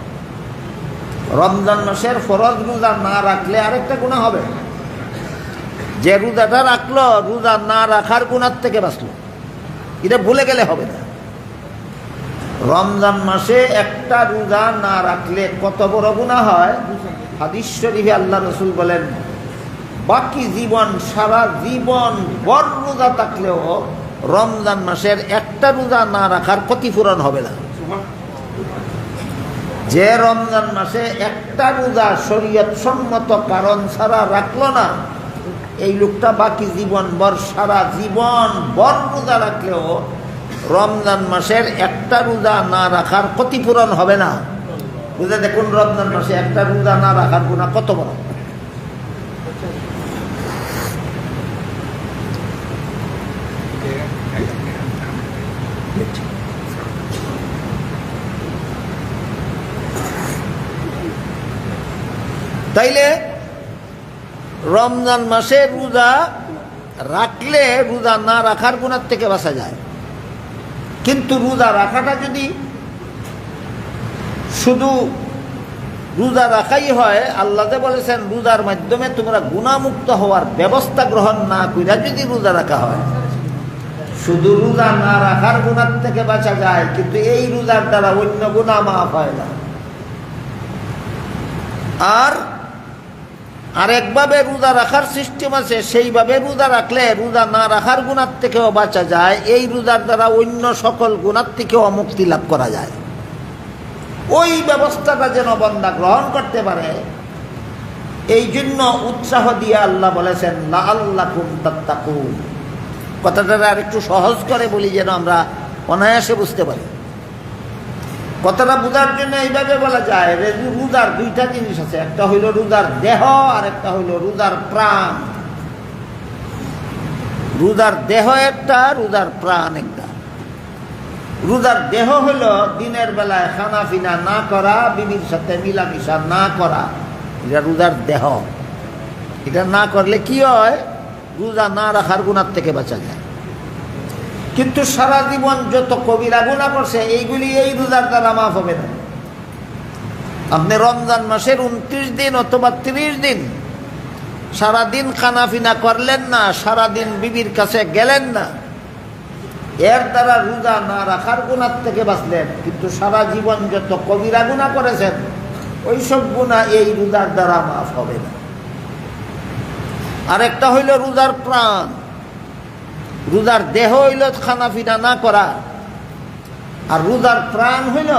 রমজান মাসের ফরজ রোজা না রাখলে আরেকটা গুনাহ হবে। যে রোজাটা রাখলো, রোজা না রাখার গুনাহ থেকে বাঁচলো, এটা ভুলে গেলে হবে না। রমজান মাসে একটা রোজা না রাখলে কত বড় গুনাহ হয়। হাদিস শরীফে আল্লাহ রাসূল বলেন, বাকি জীবন, সারা জীবন ভর রোজা থাকলেও রমজান মাসের একটা রোজা না রাখার ক্ষতিপূরণ হবে না। যে রমজান মাসে একটা রোজা শরীয়ত সম্মত কারণ ছাড়া রাখলো না, এই লোকটা বাকি জীবন ভর, সারা জীবন ভর রোজা রাখলেও রমজান মাসের একটা রোজা না রাখার ক্ষতিপূরণ হবে না। বুঝে দেখুন, রমজান মাসে একটা রোজা না রাখার গুনাহ কত বড়। তাইলে রমজান মাসে রোজা রাখলে রোজা না রাখার গুনাহ থেকে বাঁচা যায়। কিন্তু রোজা রাখাটা যদি শুধু রোজা রাখাই হয়, আল্লাহ যে বলেছেন রোজার মাধ্যমে তোমরা গুনাহমুক্ত হওয়ার ব্যবস্থা গ্রহণ না কইরা যদি রোজা রাখা হয়, শুধু রোজা না রাখার গুনাহ থেকে বাঁচা যায়, কিন্তু এই রোজার দ্বারা অন্য গুনাহ মাফ হয় না। আর আরেকভাবে রোজা রাখার সিস্টেম আছে, সেইভাবে রোজা রাখলে রোজা না রাখার গুনাহ থেকেও বাঁচা যায়। এই রোজার দ্বারা অন্য সকল গুনাহ থেকেও মুক্তি লাভ করা যায়। ওই ব্যবস্থাটা যেন বান্দা গ্রহণ করতে পারে, এই জন্য উৎসাহ দিয়ে আল্লাহ বলেছেন লাআল্লাকুম তাত্তাকুন। কথাটা আর একটু সহজ করে বলি যেন আমরা অনায়াসে বুঝতে পারি। কথাটা বোঝার জন্য এইভাবে বলা যায়, রোজার দুইটা জিনিস আছে, একটা হইল রোজার দেহ আর একটা হইল রোজার প্রাণ। রোজার দেহ একটা, রোজার প্রাণ একটা। রোজার দেহ হইল দিনের বেলায় খানা পিনা না করা, বিবির সাথে মিলামিশা না করা, এটা রোজার দেহ। এটা না করলে কি হয়? রোজা না রাখার গুনাহ থেকে বাঁচা যায়। কিন্তু সারা জীবন যত কবিরা গুনাহ করছে এইগুলি এই রোজার দ্বারা মাফ হবে না। আপনি রমজান মাসের 29 দিন অথবা 30 দিন সারাদিন খানাফিনা করলেন না, সারাদিন বিবির কাছে গেলেন না, এর দ্বারা রোজা না রাখার গুনাহ থেকে বাঁচলেন, কিন্তু সারা জীবন যত কবিরা গুনাহ করেছেন ওই সব গুনাহ এই রোজার দ্বারা মাফ হবে না। আরেকটা হইল রোজার প্রাণ। রোজার দেহ হইল খানাফিনা না করা, আর রোজার প্রাণ হইল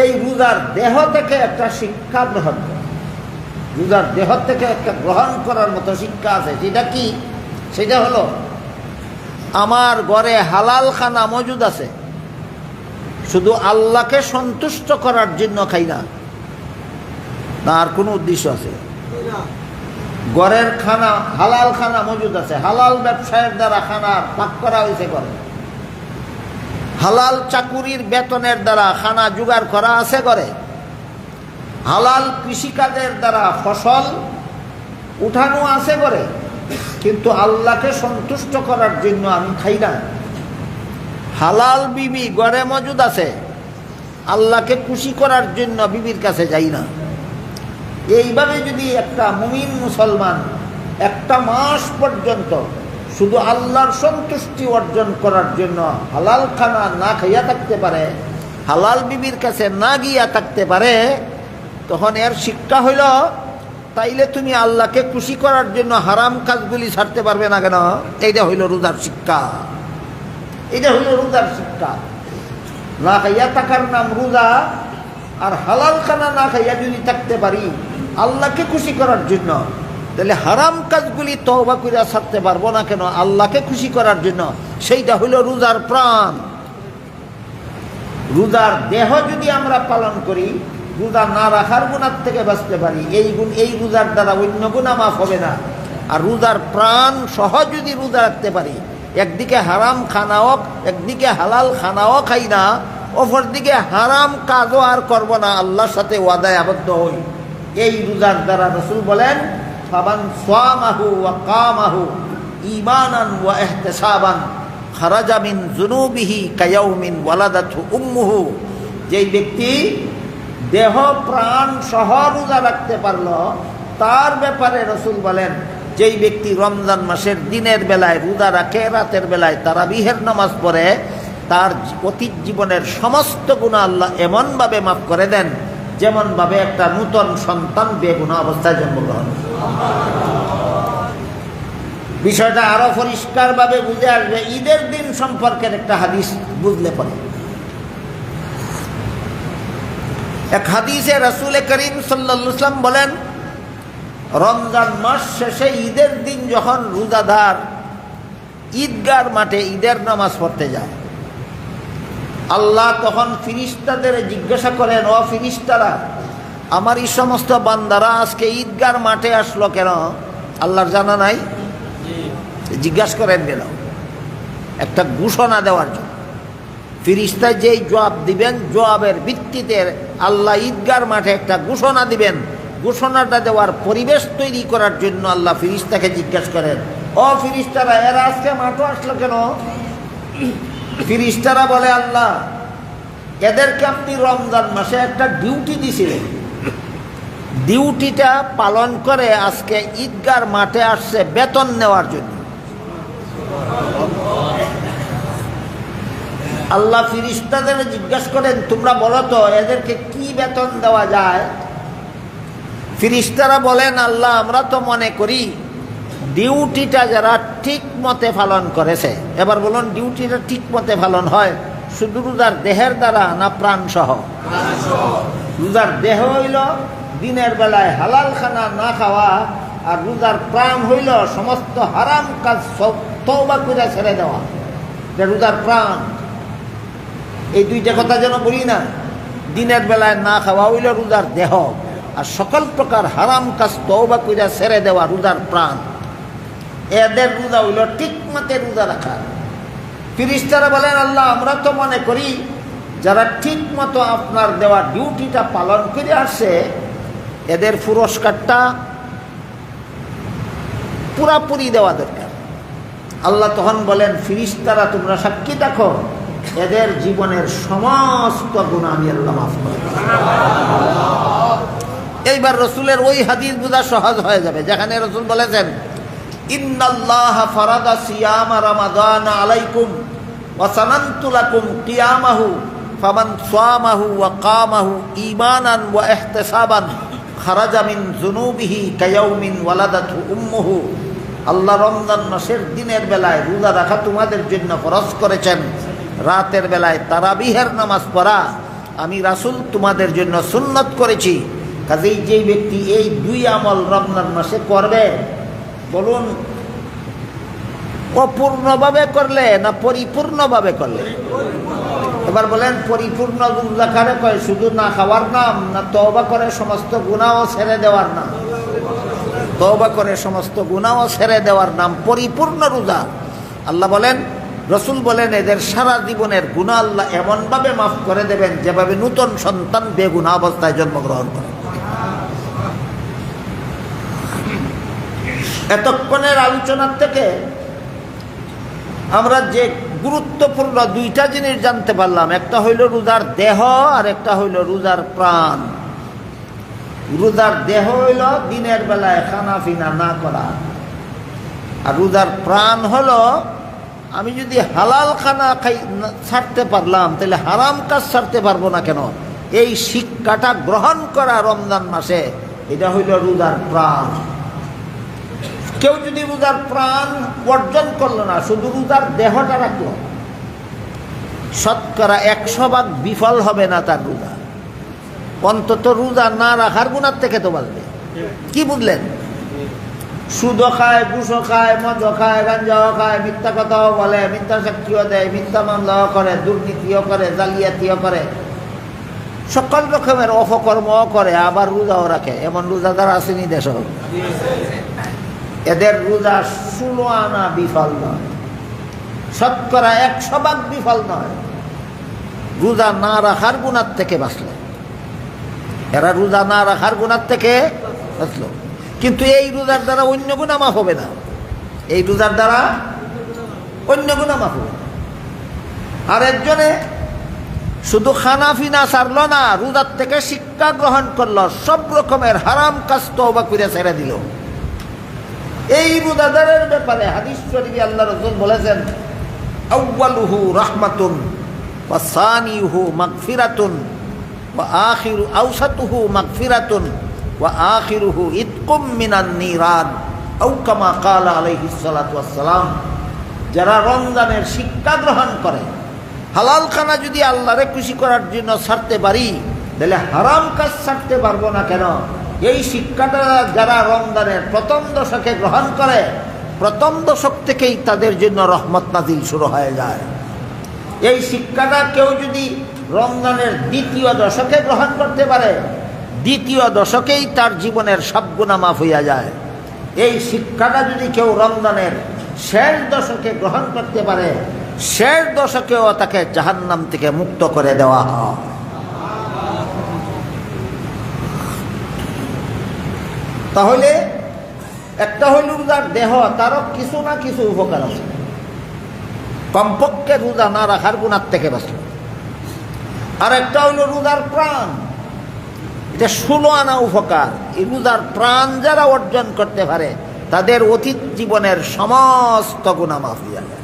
এই রোজার দেহ থেকে একটা শিক্ষা গ্রহণ করা। রোজার দেহ থেকে একটা গ্রহণ করার মতো শিক্ষা আছে। সেটা কি? সেটা হলো আমার ঘরে হালাল খানা মজুদ আছে, শুধু আল্লাহকে সন্তুষ্ট করার জন্য খাই না, আর কোনো উদ্দেশ্য আছে? ঘরের খানা, হালাল খানা মজুদ আছে, হালাল ব্যবসায়ের দ্বারা খানা ভাগ করা হয়েছে ঘরে, হালাল চাকুরির বেতনের দ্বারা খানা জোগাড় করা আছে ঘরে, হালাল কৃষিকাজের দ্বারা ফসল উঠানো আছে ঘরে, কিন্তু আল্লাহকে সন্তুষ্ট করার জন্য আমি খাই না। হালাল বিবি ঘরে মজুদ আছে, আল্লাহকে খুশি করার জন্য বিবির কাছে যাই না। এইভাবে যদি একটা মুমিন মুসলমান একটা মাস পর্যন্ত শুধু আল্লাহর সন্তুষ্টি অর্জন করার জন্য হালাল খানা না খাইয়া থাকতে পারে, হালাল বিবির কাছে না গিয়া থাকতে পারে, তখন এর শিক্ষা হইল, তাইলে তুমি আল্লাহকে খুশি করার জন্য হারাম কাজগুলি ছাড়তে পারবে না কেন? এইটা হইল রোজার শিক্ষা। এটা হইল রোজার শিক্ষা। না খাইয়া থাকার নাম রোজা, আর হালাল খানা না খাইয়া যদি থাকতে পারি আল্লাহকে খুশি করার জন্য, তাহলে হারাম কাজগুলি তওবা কইরা ছাড়তে পারবো না কেন? আল্লাহকে খুশি করার জন্য। সেইটা হইল রোজার প্রাণ। রোজার দেহ যদি আমরা পালন করি, রোজা না রাখার গুনার থেকে বাঁচতে পারি। এই রোজার দ্বারা অন্য গুনাহ মাফ হবে না। আর রোজার প্রাণ সহ যদি রোজা রাখতে পারি, একদিকে হারাম খানাও, একদিকে হালাল খানাও খাই না, অপরদিকে হারাম কাজও আর করব না, আল্লাহর সাথে ওয়াদায় আবদ্ধ হই। এই রোজার দ্বারা রাসূল বলেন, ফামান সামাহু ওয়া কামাহু ঈমানান ওয়া ইহতিসাবান খারাজা মিন যুনুবিহি কায়াউমিন ওয়ালাদাতহু উম্মুহু। যেই ব্যক্তি দেহ প্রাণ সহ রোজা রাখতে পারল, তার ব্যাপারে রাসূল বলেন, যেই ব্যক্তি রমজান মাসের দিনের বেলায় রোজা রাখে, রাতের বেলায় তারাবিহের নামাজ পড়ে, তার অতীত জীবনের সমস্ত গুনাহ আল্লাহ এমনভাবে মাফ করে দেন যেমনভাবে একটা নূতন সন্তান বেগুনাহ অবস্থায় জন্মগ্রহণ। বিষয়টা আরো পরিষ্কারভাবে বুঝে আসবে ঈদের দিন সম্পর্কের একটা হাদিস বুঝলে পরে। এক হাদিসে রাসূল করিম সাল্লাল্লাহু আলাইহি ওয়াসাল্লাম বলেন, রমজান মাস শেষে ঈদের দিন যখন রোজাদার ঈদগার মাঠে ঈদের নামাজ পড়তে যায়, আল্লাহ তখন ফিরিস্তাদের জিজ্ঞাসা করেন, ও ফিরিস্তারা, আমার এই সমস্ত বান্দারা আজকে ঈদগার মাঠে আসলো কেন? আল্লাহর জানা নাই? জিজ্ঞাসা করেন কেন? একটা ঘোষণা দেওয়ার জন্য। ফিরিস্তা যেই জবাব দিবেন, জবাবের ভিত্তিতে আল্লাহ ঈদগার মাঠে একটা ঘোষণা দিবেন। ঘোষণাটা দেওয়ার পরিবেশ তৈরি করার জন্য আল্লাহ ফিরিস্তাকে জিজ্ঞাসা করেন, ও ফিরিস্তারা, এরা আজকে মাঠে আসলো কেন? ফিরিস্তারা বলে, আল্লাহ, এদেরকে আপনি রমজান মাসে একটা ডিউটি দিয়েছিলেন, ডিউটিটা পালন করে আজকে ঈদগার মাঠে আসছে বেতন নেওয়ার জন্য। আল্লাহ ফিরিস্তাদের জিজ্ঞাসা করেন, তোমরা বলো তো এদেরকে কি বেতন দেওয়া যায়? ফিরিস্তারা বলেন, আল্লাহ, আমরা তো মনে করি ডিউটিটা যারা ঠিক মতে পালন করেছে। এবার বলুন, ডিউটিটা ঠিক মতে পালন হয় শুধু রোজার দেহের দ্বারা না প্রাণ সহ? রোজার দেহ হইল দিনের বেলায় হালাল খানা না খাওয়া, আর রোজার প্রাণ হইল সমস্ত হারাম কাজ তওবা করে ছেড়ে দেওয়া। রোজার প্রাণ। এই দুইটা কথা যেন বলি না। দিনের বেলায় না খাওয়া হইল রোজার দেহ, আর সকল প্রকার হারাম কাজ তওবা করে ছেড়ে দেওয়া রোজার প্রাণ। এদের রোজা হইল ঠিক মতে রোজা রাখা। ফিরিস্তারা বলেন, আল্লাহ, আমরা তো মনে করি যারা ঠিক মতো আপনার দেওয়া ডিউটিটা পালন করে আসছে, এদের পুরস্কারটা পুরাপুরি দেওয়া দরকার। আল্লাহ তখন বলেন, ফিরিস্তারা, তোমরা সাক্ষী দেখো, এদের জীবনের সমস্ত গুনাহ আমি আল্লাহ মাফ করে দেব। এইবার রসুলের ওই হাদিস বোঝা সহজ হয়ে যাবে, যেখানে রসুল বলেছেন, ইন্নাল্লাহা ফারাদা সিয়ামা রমাদান আলাইকুম ওয়া সানানতু লাকুম কিয়ামাহু ফামান সামাহু ওয়া কামাহু ঈমানান ওয়া ইহতিসাবান খারাজা মিন যুনুবিহি কায়াউমিন ওয়ালাদাতহু উম্মুহু। আল্লাহ রমজান মাসের দিনের বেলায় রোজা রাখা তোমাদের জন্য ফরজ করেছেন, রাতের বেলায় তারাবিহের নামাজ পড়া আমি রাসূল তোমাদের জন্য সুন্নত করেছি। কাজেই যেই ব্যক্তি এই দুই আমল রমজান মাসে করবে, বলুন, অপূর্ণভাবে করলে না পরিপূর্ণভাবে করলে? এবার বলেন, পরিপূর্ণ রোজা কারে কয়? শুধু না খাওয়ার নাম, না তওবা করে সমস্ত গুনাহ ছেড়ে দেওয়ার নাম? তওবা করে সমস্ত গুনাহ ছেড়ে দেওয়ার নাম পরিপূর্ণ রোজা। আল্লাহ বলেন, রসুল বলেন, এদের সারা জীবনের গুনাহ আল্লাহ এমনভাবে মাফ করে দেবেন যেভাবে নূতন সন্তান বেগুনাহ অবস্থায় জন্মগ্রহণ করে। এতক্ষণের আলোচনার থেকে আমরা যে গুরুত্বপূর্ণ দুইটা জিনিস জানতে পারলাম, একটা হইল রোজার দেহ, আর একটা হইল রোজার প্রাণ। রোজার দেহ হইল দিনের বেলায় খানা পিনা না করা, আর রোজার প্রাণ হলো আমি যদি হালাল খানা খাই ছাড়তে পারলাম, তাহলে হারাম কাজ ছাড়তে পারবো না কেন? এই শিক্ষাটা গ্রহণ করা রমজান মাসে, এটা হইল রোজার প্রাণ। কেউ যদি রোজার প্রাণ অর্জন করলো না, শুধু রোজার দেহটা রাখলো, শতকরা 100 বিফল হবে না তার রোজা। অন্তত রোজা না রাখার গুণার থেকে তো বাঁচবে। কি বুঝলেন? সুদও খায়, ঘুষও খায়, মদও খায়, গাঞ্জাও খায়, মিথ্যা কথাও বলে, মিথ্যা সাক্ষীও দেয়, মিথ্যা মামলাও করে, দুর্নীতিও করে, জালিয়াতিও করে, সকল রকমের অপকর্মও করে, আবার রোজাও রাখে। এমন রোজাদার আসেনি দেশ। এদের রোজা 16 আনা বিফল নয়, শতকরা 100 বিফল নয়। রোজা না রাখার গুণার থেকে বাঁচল এরা, রোজা না রাখার গুণার থেকে বাঁচল। কিন্তু এই রোজার দ্বারা অন্য গুনাহ মাফ হবে না, এই রোজার দ্বারা অন্য গুনাহ মাফ হবে না। আর একজনে শুধু খানাফিনা ছাড়ল না, রোজার থেকে শিক্ষা গ্রহণ করল, সব রকমের হারাম কাজ তওবা করে ছেড়ে দিল। এই রোজাদারের ব্যাপারে হাদিস শরীফে আল্লাহ রাসূল বলেছেন, আউয়ালুহু রাহমাতুন ওয়া সানিহু মাগফিরাতুন ওয়া আখিরু আওসাতুহু মাগফিরাতুন ওয়া আখিরুহু ইতকুম মিনান নিরান, আও কামা ক্বালা আলাইহিস সালাতু ওয়াস সালাম। যারা রমজানের শিক্ষা গ্রহণ করে, হালাল খানা যদি আল্লাহরে খুশি করার জন্য ছাড়তে পারি, তাহলে হারাম কাজ ছাড়তে পারবো না কেন? এই শিক্ষাটা যারা রমজানের প্রথম দশকে গ্রহণ করে, প্রথম দশক থেকেই তাদের জন্য রহমত নাজিল শুরু হয়ে যায়। এই শিক্ষাটা কেউ যদি রমজানের দ্বিতীয় দশকে গ্রহণ করতে পারে, দ্বিতীয় দশকেই তার জীবনের সব গুনাহ মাফ হইয়া যায়। এই শিক্ষাটা যদি কেউ রমজানের শেষ দশকে গ্রহণ করতে পারে, শেষ দশকেও তাকে জাহান্নাম থেকে মুক্ত করে দেওয়া হয়। তাহলে একটা হইল রোজার দেহ, তারও কিছু না কিছু উপকার আছে। কমপক্ষে রোজা না রাখার গুণার থেকে বাঁচল। আর একটা হইল রোজার প্রাণ, এটা 16 আনা উপকার। এই রোজার প্রাণ যারা অর্জন করতে পারে, তাদের অতীত জীবনের সমস্ত গুনাহ মাফ হইয়া যায়।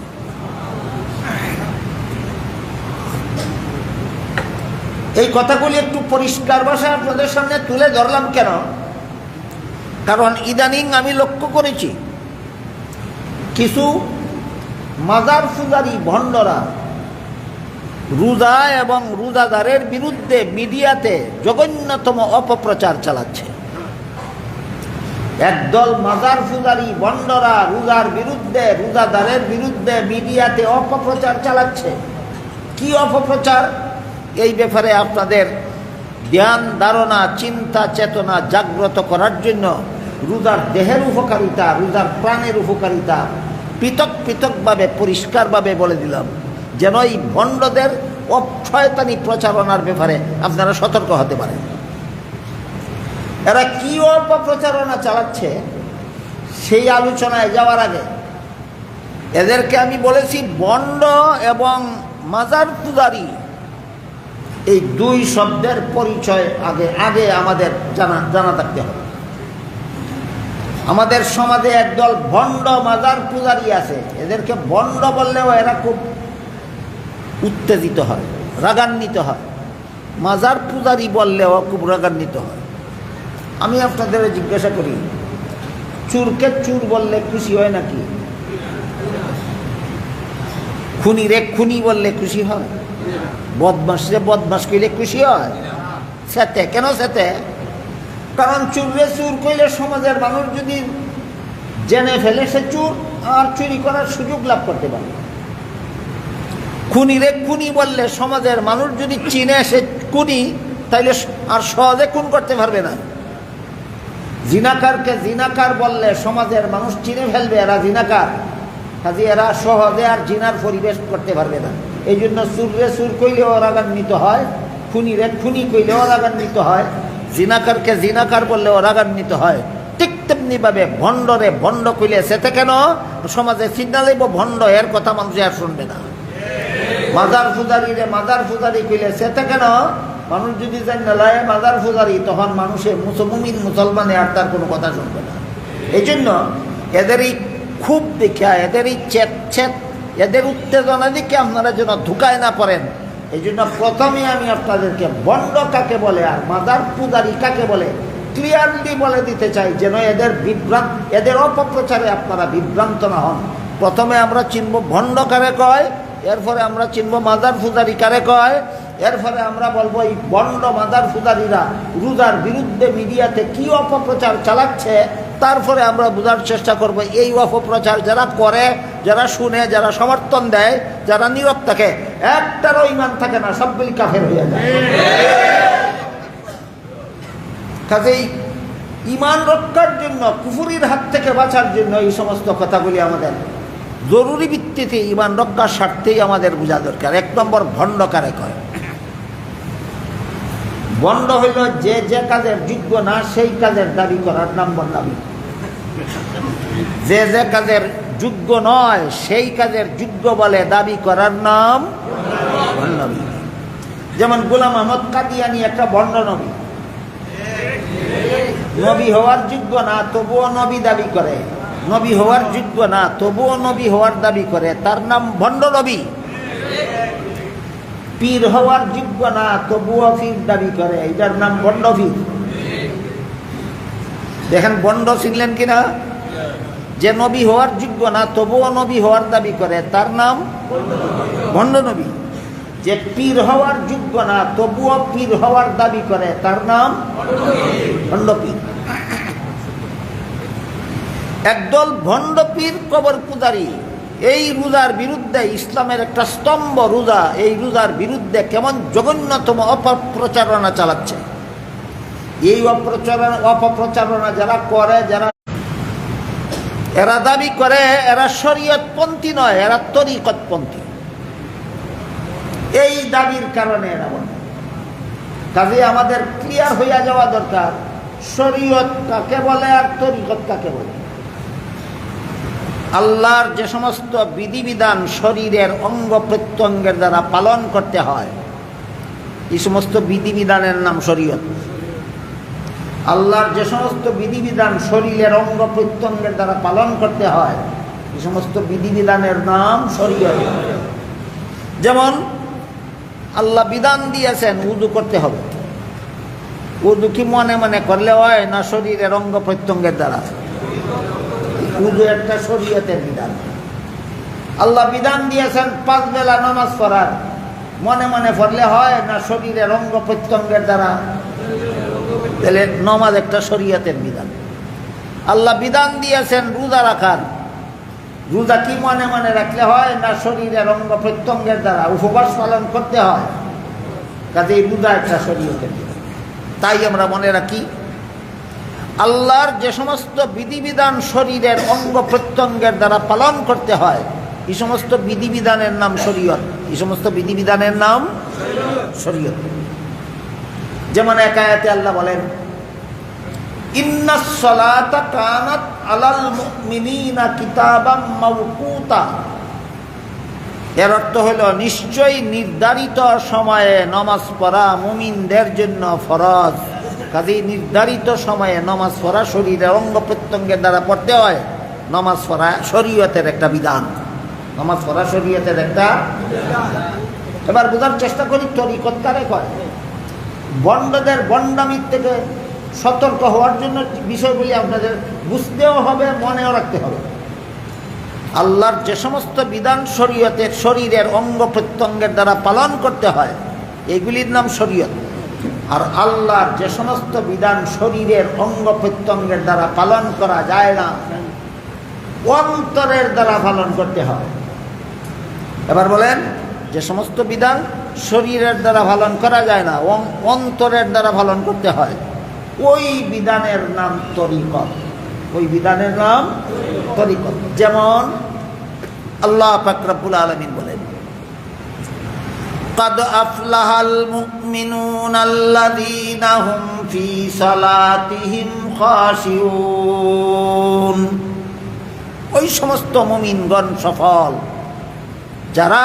এই কথাগুলি একটু পরিষ্কার ভাষায় আপনাদের সামনে তুলে ধরলাম কেন? কারণ ইদানিং আমি লক্ষ্য করেছি কিছু মাজার পূজারী ভণ্ডরা রোজা এবং রোজাদারের বিরুদ্ধে মিডিয়াতে জঘন্যতম অপপ্রচার চালাচ্ছে। একদল মাজার পূজারী ভণ্ডরা রোজার বিরুদ্ধে, রোজাদারের বিরুদ্ধে মিডিয়াতে অপপ্রচার চালাচ্ছে। কি অপপ্রচার? এই ব্যাপারে আপনাদের জ্ঞান ধারণা, চিন্তা চেতনা জাগ্রত করার জন্য রোজার দেহের উপকারিতা, রোজার প্রাণের উপকারিতা পৃথক পৃথকভাবে পরিষ্কারভাবে বলে দিলাম, যেন এই ভণ্ডদের শয়তানি প্রচারণার ব্যাপারে আপনারা সতর্ক হতে পারেন। এরা কি অপপ্রচারণা চালাচ্ছে সেই আলোচনায় যাওয়ার আগে এদেরকে আমি বলেছি, ভণ্ড এবং মাজার পূজারী এই দুই শব্দের পরিচয় আগে আমাদের জানা থাকতে হবে। আমাদের সমাজে একদল ভণ্ড মাজার পূজারী আছে, এদেরকে ভণ্ড বললেও এরা খুব উত্তেজিত হয়, রাগান্বিত হয়। মাজার পূজারী বললেও খুব রাগান্বিত হয়। আমি আপনাদের জিজ্ঞাসা করি, চুরকে চুর বললে খুশি হয় নাকি? খুনিরে খুনি বললে খুশি হয়? বদমাসরে বদমাস কইলে খুশি হয়? সেতে কেন সেতে? কারণ চুরে চুর কইলে সমাজের মানুষ যদি জেনে ফেলে সে চুর, আর চুরি করার সুযোগ লাভ করতে পারে। খুনিরে খুনি বললে সমাজের মানুষ যদি চিনে সে খুনি, তাইলে আর সহজে খুন করতে পারবে না। জিনাকারকে জিনাকার বললে সমাজের মানুষ চিনে ফেলবে এরা জিনাকার, কাজে এরা সহজে আর জিনার পরিবেশ করতে পারবে না। এই জন্য চুরে চুর কইলেও রাগান্বিত হয়, খুনিরে খুনি কইলেও রাগান্বিত হয়, জিনাকারকে জিনাকার বললেও রাগান্বিত হয়। ঠিক তেমনিভাবে ভণ্ডরে ভণ্ড কইলে সেতে কেন সমাজে সিগনালেব ভণ্ড, এর কথা মানুষ আর শুনবে না। মাজার পূজারীরে মাজার পূজারী কইলে সেতে কেন মানুষ যদি জান না লাই মাজার পূজারী, তখন মানুষের মুসলমান মুসলমানে আর তার কোনো কথা শুনবে না। এই জন্য এদেরই খুব দেখা, এদেরই চেত এদের উত্তেজনা দিকে আপনারা যেন ধুকায় না পড়েন, এই জন্য প্রথমে আমি আপনাদেরকে বন্ড কাকে বলে আর মাজার পূজারি কাকে বলে ক্লিয়ারলি বলে দিতে চাই, যেন এদের অপপ্রচারে আপনারা বিভ্রান্ত না হন। প্রথমে আমরা চিনব ভণ্ড কারে কয়, এরপরে আমরা চিনব মাজার পূজারি কারে কয়, এরপরে আমরা বলবো এই বন্ড মাজার পূজারীরা রোজার বিরুদ্ধে মিডিয়াতে কি অপপ্রচার চালাচ্ছে, তারপরে আমরা বোঝার চেষ্টা করব এই অপপ্রচার যারা করে, যারা শুনে, যারা সমর্থন দেয়, যারা নীরব থাকে, একটারও ঈমান থাকে না, সবগুলি কাফের হয়ে যায়। কাজেই ঈমান রক্ষার জন্য, কুফরির হাত থেকে বাঁচার জন্য এই সমস্ত কথাগুলি আমাদের জরুরি ভিত্তিতে ঈমান রক্ষার স্বার্থেই আমাদের বোঝা দরকার। এক নম্বর, ভণ্ড কারে কয়। ভণ্ড হইল যে যে কাজের যোগ্য না সেই কাজের দাবি করার নাম ভণ্ডামি। যে যে কাজের যোগ্য নয় সেই কাজের যোগ্য বলে দাবি করার নাম ভণ্ডামি। যেমন গোলাম আহমদ কাদিয়ানী একটা ভণ্ড নবী, নবী হওয়ার যোগ্য না তবুও নবী দাবি করে, নবী হওয়ার যোগ্য না তবুও নবী হওয়ার দাবি করে, তার নাম ভণ্ড নবী। পীর হওয়ার যোগ্য না তবুও পীর দাবি করে, এটার নাম ভণ্ড পীর। দেখেন ভণ্ড চিনলেন কিনা? যে নবী হওয়ার যোগ্য না তবুও নবী হওয়ার দাবি করে, তার নাম ভণ্ড নবী। যে পীর হওয়ার যোগ্য না তবুও পীর হওয়ার দাবি করে, তার নাম ভণ্ড পীর। একদল ভণ্ড পীর কবর পূজারী এই রোজার বিরুদ্ধে, ইসলামের একটা স্তম্ভ রোজা, এই রোজার বিরুদ্ধে কেমন জঘন্যতম অপপ্রচারণা চালাচ্ছে। এই অপপ্রচারণা যারা করে, যারা এরা দাবি করে এরা শরীয়তপন্থী নয়, এরা তরিকতপন্থী। এই দাবির কারণে এরা বলে। কাজে আমাদের ক্লিয়ার হইয়া যাওয়া দরকার শরীয়ত কাকে বলে আর তরিকত কাকে বলে। আল্লাহর যে সমস্ত বিধিবিধান শরীরের অঙ্গ প্রত্যঙ্গের দ্বারা পালন করতে হয়, এই সমস্ত বিধিবিধানের নাম শরীয়ত। আল্লাহর যে সমস্ত বিধিবিধান শরীরের অঙ্গ প্রত্যঙ্গের দ্বারা পালন করতে হয়, এই সমস্ত বিধিবিধানের নাম শরীয়ত। যেমন আল্লাহ বিধান দিয়েছেন উযু করতে হবে। উযু কি মনে মনে করলে হয় না শরীরের অঙ্গ প্রত্যঙ্গের দ্বারা? উযু একটা শরীয়তের বিধান। আল্লাহ বিধান দিয়েছেন 5 বেলা নামাজ পড়ার, মনে মনে পড়লে হয় না শরীরের অঙ্গ প্রত্যঙ্গের দ্বারা? তাহলে নামাজ একটা শরীয়তের বিধান। আল্লাহ বিধান দিয়েছেন রোজা রাখার, রোজা কি মনে মনে রাখলে হয় না শরীরের অঙ্গ প্রত্যঙ্গের দ্বারা? উপবাস পালন করতে হয়। কাজে রোজা একটা শরীয়তের বিধান। তাই আমরা মনে রাখি আল্লাহর যে সমস্ত বিধিবিধান শরীরের অঙ্গ প্রত্যঙ্গের দ্বারা পালন করতে হয়, এই সমস্ত বিধিবিধানের নাম শরীয়ত। এই সমস্ত বিধিবিধানের নাম শরীয়ত। যেমন এক আয়াতে আল্লাহ বলেন, ইন্নাস সালাতা কানাত আলাল মুমিনিনা কিতাবাম মাওকুতা। এর অর্থ হলো নিশ্চয়ই নির্ধারিত সময়ে নামাজ পড়া মুমিনদের জন্য ফরজ। কাজেই নির্ধারিত সময়ে নামাজ পড়া শরীরের অঙ্গ প্রত্যঙ্গের দ্বারা পড়তে হয়। নামাজ পড়া শরীয়তের একটা বিধান। নামাজ পড়া শরীয়তের একটা। এবার বোঝার চেষ্টা করি তরিকত কারে কয়। বন্ডদের বন্ডামির থেকে সতর্ক হওয়ার জন্য বিষয়গুলি আপনাদের বুঝতেও হবে, মনেও রাখতে হবে। আল্লাহর যে সমস্ত বিধান শরীয়তের শরীরের অঙ্গ প্রত্যঙ্গের দ্বারা পালন করতে হয়, এগুলির নাম শরীয়ত। আর আল্লাহর যে সমস্ত বিধান শরীরের অঙ্গ প্রত্যঙ্গের দ্বারা পালন করা যায় না, অন্তরের দ্বারা পালন করতে হয়। এবার বলেন, যে সমস্ত বিধান শরীরের দ্বারা পালন করা যায় না, অন্তরের দ্বারা পালন করতে হয়, ওই বিধানের নাম তরিকত। ওই বিধানের নাম তরিকত। যেমন আল্লাহ পাক রব্বুল আলামিন বলেন, قد أفلح المؤمنون الذين هم في صلاتهم خاشعون। ওই সমস্ত মুমিনগণ সফল যারা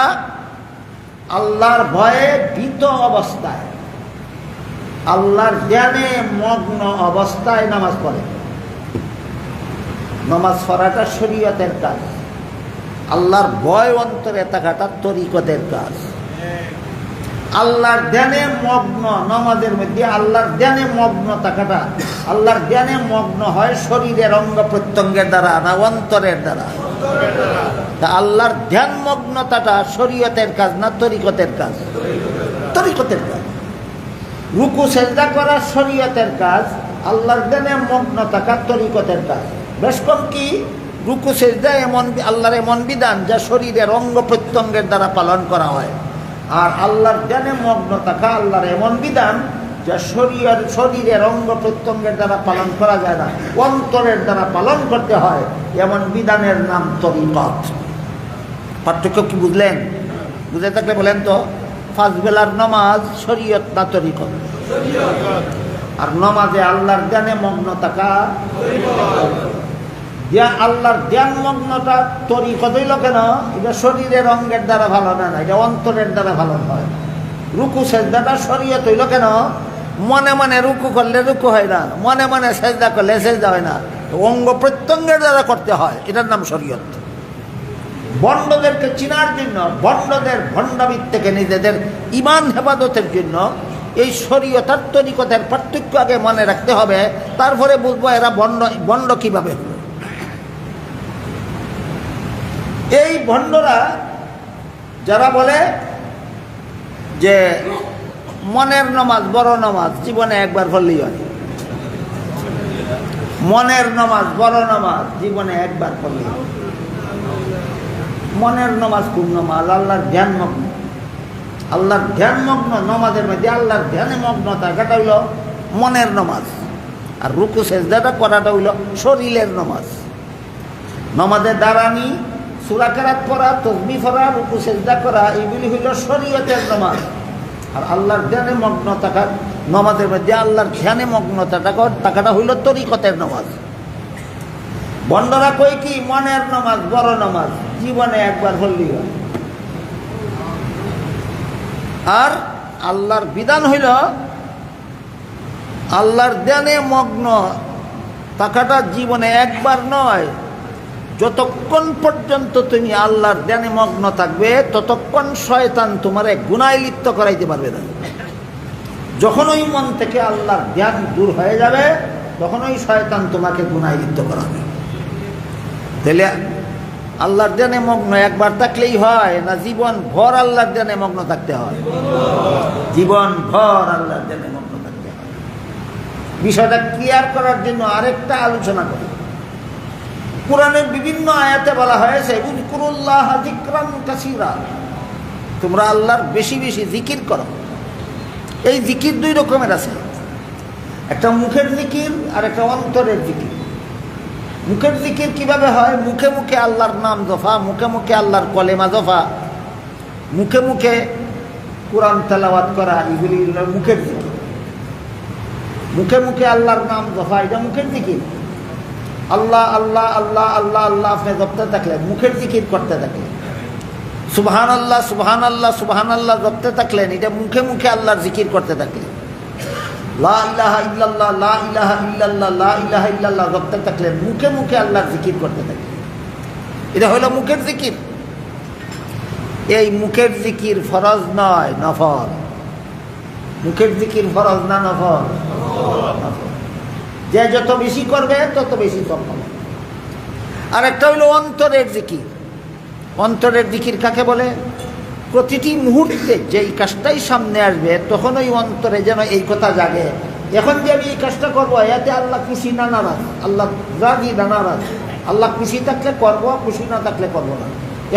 আল্লাহর ভয়ে ভীত অবস্থায়, আল্লাহর জ্ঞানে মগ্ন অবস্থায় নামাজ পড়ে। নামাজ পড়াটা শরীয়তের কাজ, আল্লাহর ভয় অন্তরে থাকাটা তরিকতের কাজ। আল্লাহর ধ্যানে মগ্ন, নামাজের মধ্যে আল্লাহর ধ্যানে মগ্ন থাকাটা, আল্লাহর ধ্যানে মগ্ন হয় শরীরের অঙ্গ প্রত্যঙ্গের দ্বারা না অন্তরের দ্বারা? তা আল্লাহর ধ্যান মগ্নতাটা শরীয়তের কাজ না তরিকতের কাজ? তরিকতের কাজ। রুকু সেজদা করা শরীয়তের কাজ, আল্লাহর ধ্যানে মগ্ন থাকা তরিকতের কাজ। বেশ কম কি রুকু সেজদা এমন আল্লাহর এমন বিধান যা শরীরের অঙ্গ প্রত্যঙ্গের দ্বারা পালন করা হয়, আর আল্লাহর ধ্যানে মগ্ন থাকা আল্লাহর এমন বিধান যা শরীরের অঙ্গ প্রত্যঙ্গের দ্বারা পালন করা যায় না, অন্তরের দ্বারা পালন করতে হয়, এমন বিধানের নাম তরিকত। পার্থক্য কি বুঝলেন? বুঝে থাকলে বলেন তো, 5 বেলার নামাজ শরীয়ত না তরিকত? আর নামাজে আল্লাহর ধ্যানে মগ্ন থাকা, আল্লাহর ধ্যান মগ্নটা তরিকত হইল কেন? এটা শরীরের অঙ্গের দ্বারা ভালো না, এটা অন্তরের দ্বারা ভালো হয়। রুকু সেজদাটা শরীয়ত হইল কেন? মনে মনে রুকু করলে রুকু হয় না, মনে মনে সেজদা করলে সেজদা হয় না, অঙ্গ প্রত্যঙ্গের দ্বারা করতে হয়, এটার নাম শরীয়ত। বন্ডদেরকে চিনার জন্য, বন্ডদের ভণ্ডামির থেকে নিজেদের ইমান হেফাজতের জন্য এই শরীয়ত আর তরিকতের পার্থক্য আগে মনে রাখতে হবে, তারপরে বুঝবো এরা বন্ড কিভাবে হলো। এই ভণ্ডরা যারা বলে যে মনের নামাজ বড় নামাজ, জীবনে একবার পড়লেই হয়। মনের নামাজ বড় নামাজ, জীবনে একবার পড়লেই হয়। মনের নামাজ কোন নামাজ? আল্লাহর ধ্যান মগ্ন। আল্লাহর ধ্যান মগ্ন নামাজের মধ্যে আল্লাহর ধ্যানে মগ্ন থাকাটা হইল মনের নামাজ, আর রুকু সেজদাটা করাটা হইল শরীরের নামাজ। নামাজের দাঁড়ানি, সূরা কেরাত পড়া, তাসবিহ পড়া, রুকু সেজদা করা, এইগুলি হইল শরীয়তের নামাজ। আর আল্লাহর ধ্যানে মগ্ন থাকা, নামাজের মধ্যে আল্লাহর ধ্যানে মগ্ন থাকাটা হইল তরিকতের নামাজ। বন্ডরা কই কি মনের নামাজ বড় নামাজ, জীবনে একবার পড়লেই হয়। আর আল্লাহর বিধান হইল আল্লাহর ধ্যানে মগ্ন থাকাটা জীবনে একবার নয়, যতক্ষণ পর্যন্ত তুমি আল্লাহর ধ্যানে মগ্ন থাকবে ততক্ষণ শয়তান তোমারে গুনাহে লিপ্ত করাইতে পারবে না। যখন ওই মন থেকে আল্লাহর ধ্যান দূর হয়ে যাবে তখন ওই শয়তান তোমাকে গুনাহে লিপ্ত করাবে। তাহলে আল্লাহর ধ্যানে মগ্ন একবার থাকলেই হয় না জীবন ভর আল্লাহর ধ্যানে মগ্ন থাকতে হয়? জীবন ভর আল্লাহর ধ্যানে মগ্ন থাকতে হয়। বিষয়টা ক্লিয়ার করার জন্য আরেকটা আলোচনা করি। কুরআনের বিভিন্ন আয়াতে বলা হয়েছে উযকুরুল্লাহ যিকরান কাসীরা, তোমরা আল্লাহর বেশি বেশি জিকির করো। এই জিকির 2 রকমের আছে, একটা মুখের জিকির আর একটা অন্তরের জিকির। মুখের জিকির কিভাবে হয়? মুখে মুখে আল্লাহর নাম জপা, মুখে মুখে আল্লাহর কলেমা জপা, মুখে মুখে কুরআন তেলাওয়াত করা, এগুলি মুখের জিকির। মুখে মুখে আল্লাহর নাম জপা, এটা মুখের জিকির। আল্লাহ আল্লাহ আল্লাহ আল্লাহ আল্লাহ আপনি জপতে থাকলেন, মুখের জিকির করতে থাকলেন। সুবহানাল্লাহ সুবহানাল্লাহ সুবহানাল্লাহ জপতে থাকলেন, এটা মুখে মুখে আল্লাহর জিকির করতে থাকলেন। লা ইলাহা ইল্লাল্লাহ লা ইলাহা ইল্লাল্লাহ লা ইলাহা ইল্লাল্লাহ জপতে থাকলেন, মুখে মুখে আল্লাহর জিকির করতে থাকলেন। এটা হলো মুখের জিকির। এই মুখের জিকির ফরজ নয়, নফল। মুখের জিকির ফরজ না নফল? যে যত বেশি করবে তত বেশি সফল। আর একটা হইল অন্তরের জিকির। অন্তরের জিকির কাকে বলে? প্রতিটি মুহূর্তে যেই কাজটাই সামনে আসবে তখন ওই অন্তরে যেন এই কথা জাগে, এখন যে আমি এই কাজটা করবো এতে আল্লাহ খুশি না নারাজ, আল্লাহ রাজি না নারাজ, আল্লাহ খুশি থাকলে করবো, খুশি না থাকলে করবো না।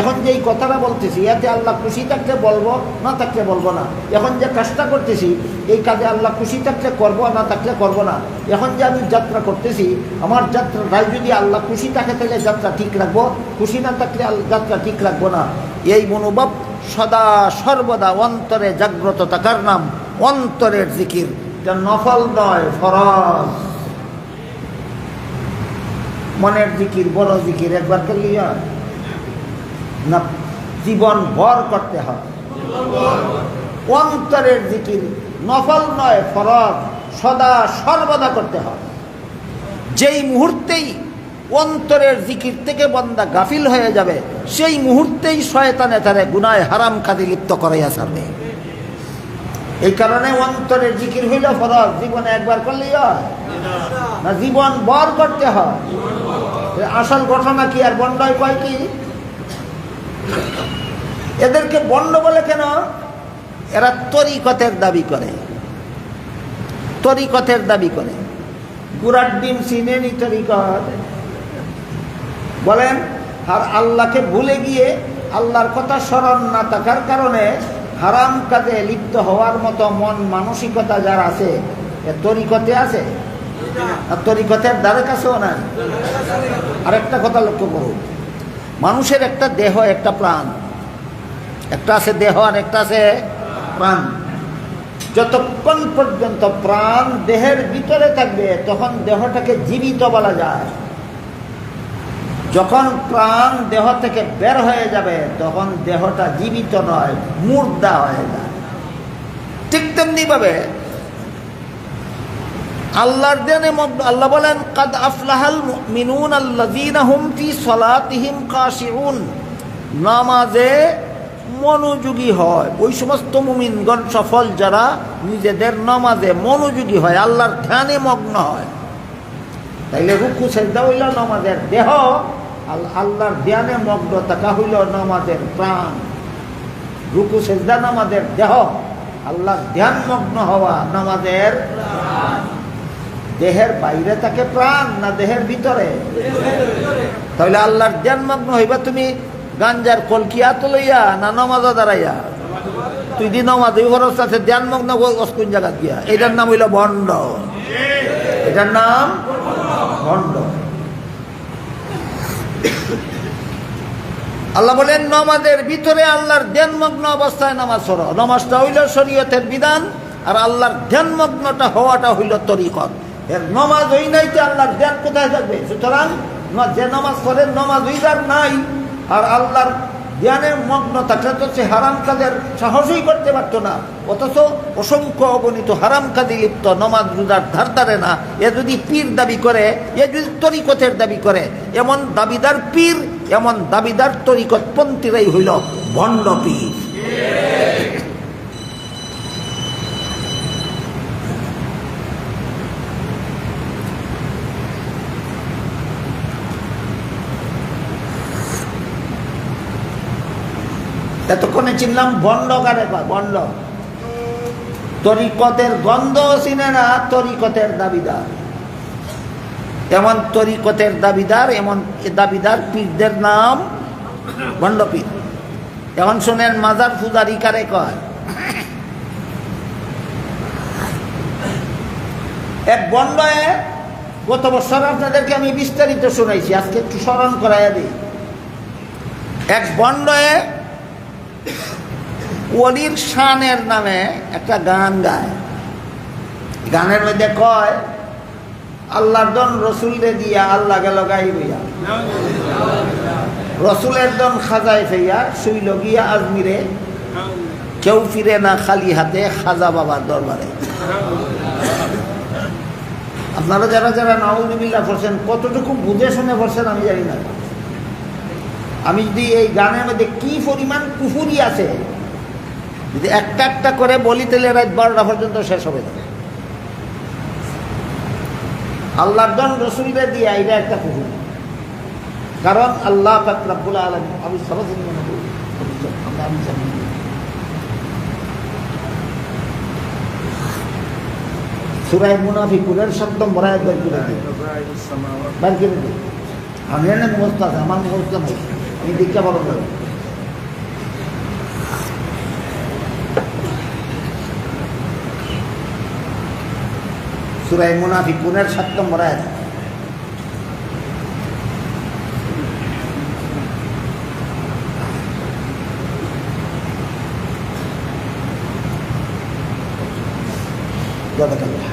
এখন যে এই কথাটা বলতেছি এতে আল্লাহ খুশি থাকলে বলবো, না থাকলে বলবো না। এখন যে কাজটা করতেছি এই কাজে আল্লাহ খুশি থাকলে করবো, না থাকলে করবো না। এখন যে আমি যাত্রা করতেছি আমার যাত্রাটাই যদি আল্লাহ খুশি থাকে তাহলে যাত্রা ঠিক রাখবো, খুশি না থাকলে যাত্রা ঠিক রাখবো না। এই মনোভাব সদা সর্বদা অন্তরে জাগ্রত থাকার নাম অন্তরের জিকির, যা নফল নয়, ফরজ। মনের জিকির বড় জিকির একবার করলেই হয় না, জীবন ভর করতে হয়। অন্তরের জিকির নফল নয়, ফরজ, সদা সর্বদা করতে হয়। যেই মুহূর্তেই অন্তরের জিকির থেকে বান্দা গাফিল হয়ে যাবে সেই মুহূর্তেই শয়তানে তারে গুনাহে হারাম কাজে লিপ্ত করাইয়া ছাড়বে। এই কারণে অন্তরের জিকির হইল ফরজ, জীবনে একবার করলেই হয় না, জীবন ভর করতে হয়। আসল ঘটনা কি? আর বন্ডয় কয় কি? এদেরকে বন্ড বলে কেন? এরা তরিকতের দাবি করে, তরিকতের দাবি করে। গুড়ার ডিম চিনেনি তরিকত বলেন। আর আল্লাহকে ভুলে গিয়ে আল্লাহর কথা স্মরণ না থাকার কারণে হারাম কাজে লিপ্ত হওয়ার মতো মন মানসিকতা যার আছে, এ তরিকতে আছে? আর তরিকতের দ্বারে কাছেও না। আরেকটা কথা লক্ষ্য করুন, মানুষের একটা দেহ, একটা প্রাণ, একটা আছে দেহ আর একটা আছে প্রাণ। যতক্ষণ পর্যন্ত প্রাণ দেহের ভিতরে থাকবে তখন দেহটাকে জীবিত বলা যায়। যখন প্রাণ দেহ থেকে বের হয়ে যাবে তখন দেহটা জীবিত নয়, মুর্দা হয়ে যায়। ঠিক তেমনি ভাবে আল্লাহর দেনে আল্লাহ বলেন, কাদ আফলাহাল মুমিনুন আল্লাযীনা হুম ফি সালাতিহিম খাশিউন। নামাজে মনোযোগী হয় ওই সমস্ত মুমিনগণ সফল যারা নিজেদের নামাজে মনোযোগী হয়, আল্লাহর ধ্যানে মগ্ন হয়। তাইলে রুকু সেজদা হইল নামাজের দেহ, আল্লাহর ধ্যানে মগ্ন থাকা হইল নামাজের প্রাণ। রুকু সেজদা নামাজের দেহ, আল্লাহর ধ্যান মগ্ন হওয়া নামাজের প্রাণ। দেহের বাইরে থাকে প্রাণ না দেহের ভিতরে? তাহলে আল্লাহর ধ্যান মগ্ন হইবা তুমি গাঞ্জার কলকিয়া তো লইয়া না নমাজা দাঁড়াইয়া? তুই দি নমাজ ওই খরচ আছে ধ্যান মগ্ন কোন জায়গা গিয়া? এটার নাম হইল ভণ্ড, এটার নাম ভণ্ড। আল্লাহ বলেন নমাজের ভিতরে আল্লাহর ধ্যানমগ্ন অবস্থায় নামাজ পড়ো। নামাজটা হইল শরীয়তের বিধান, আর আল্লাহর ধ্যানমগ্নটা হওয়াটা হইল তরিকত। এর নমাজ হই নাই তো আল্লাহর ধ্যান কোথায় থাকবে? সুতরাং যে নামাজ পড়ে নমাজ হইদার নাই, আর আল্লাহর ধ্যানের মগ্ন থাকলে তো সে হারাম কাজের সাহসই করতে পারত না। অথচ অসংখ্য অগণিত হারাম কাজে লিপ্ত, নমাজ রোজার ধার ধারে না। এ যদি পীর দাবি করে, এ যদি তরিকতের দাবি করে, এমন দাবিদার পীর, এমন দাবিদার তরিকতপন্থীরাই হইল ভণ্ড পীর। এতক্ষণে চিনলাম ভণ্ড কারে কয়? ভণ্ড তরিকতের গন্ধ চিনে না, তরিকতের দাবিদার। এমন তরিকতের দাবিদার, এমন দাবিদার পীরদের নাম ভণ্ড পীর। এখন শোনেন মাজার পূজারি কারে কয়? এক ভণ্ডে, গত বছর আপনাদেরকে আমি বিস্তারিত শোনাইছি, আজকে একটু স্মরণ করাইয়া দিই। এক ভণ্ডে ওলির শানের নামে একটা গান গায়। গানের মধ্যে কয়, আল্লাহর দন রসুলরে দিয়া আল্লাহ গেল গাই বইয়া, রসুলের দন খাজায় ফেইয়া শুইল গিয়া আজমিরে, কেউ ফিরে না খালি হাতে খাজা বাবার দরবারে। আপনারা যারা যারা নাউজুবিল্লাহ পড়ছেন কতটুকু বুঝে শুনে পড়ছেন আমি জানি না। আমি যদি এই গানের মধ্যে কি পরিমাণ কুফুরি আছে যদি একটা একটা করে বলি তাহলে রাত 12টা পর্যন্ত শেষ হবে না। আল্লাহর দন রসুলকে দিয়ে এটা একটা কুফুরি। কারণ আল্লাহ পাক রব্বুল আলামিন, আমি সরাসরি মনে করি আমি জানি সূরা মুনাফিকুনের 7 নম্বর আয়াত বের করে দিই। আমি এনে মুখস্থ আছে, আমার মুখস্থ নাই, আমি দীক্ষা পালন করি। সূরা মুনাফিকুনের 7 নম্বর আয়াত। জাযাকাল্লাহ।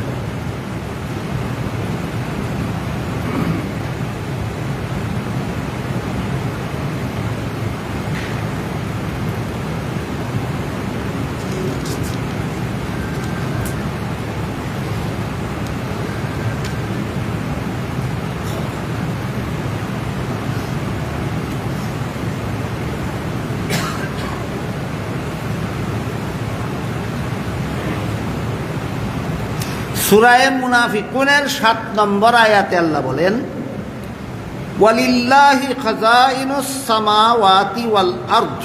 সূরা মুনাফিকুনের 7 নম্বর আয়াতে আল্লাহ বলেন, ওয়ালিল্লাহি খাযাইনুস সামাওয়াতি ওয়াল আরদ,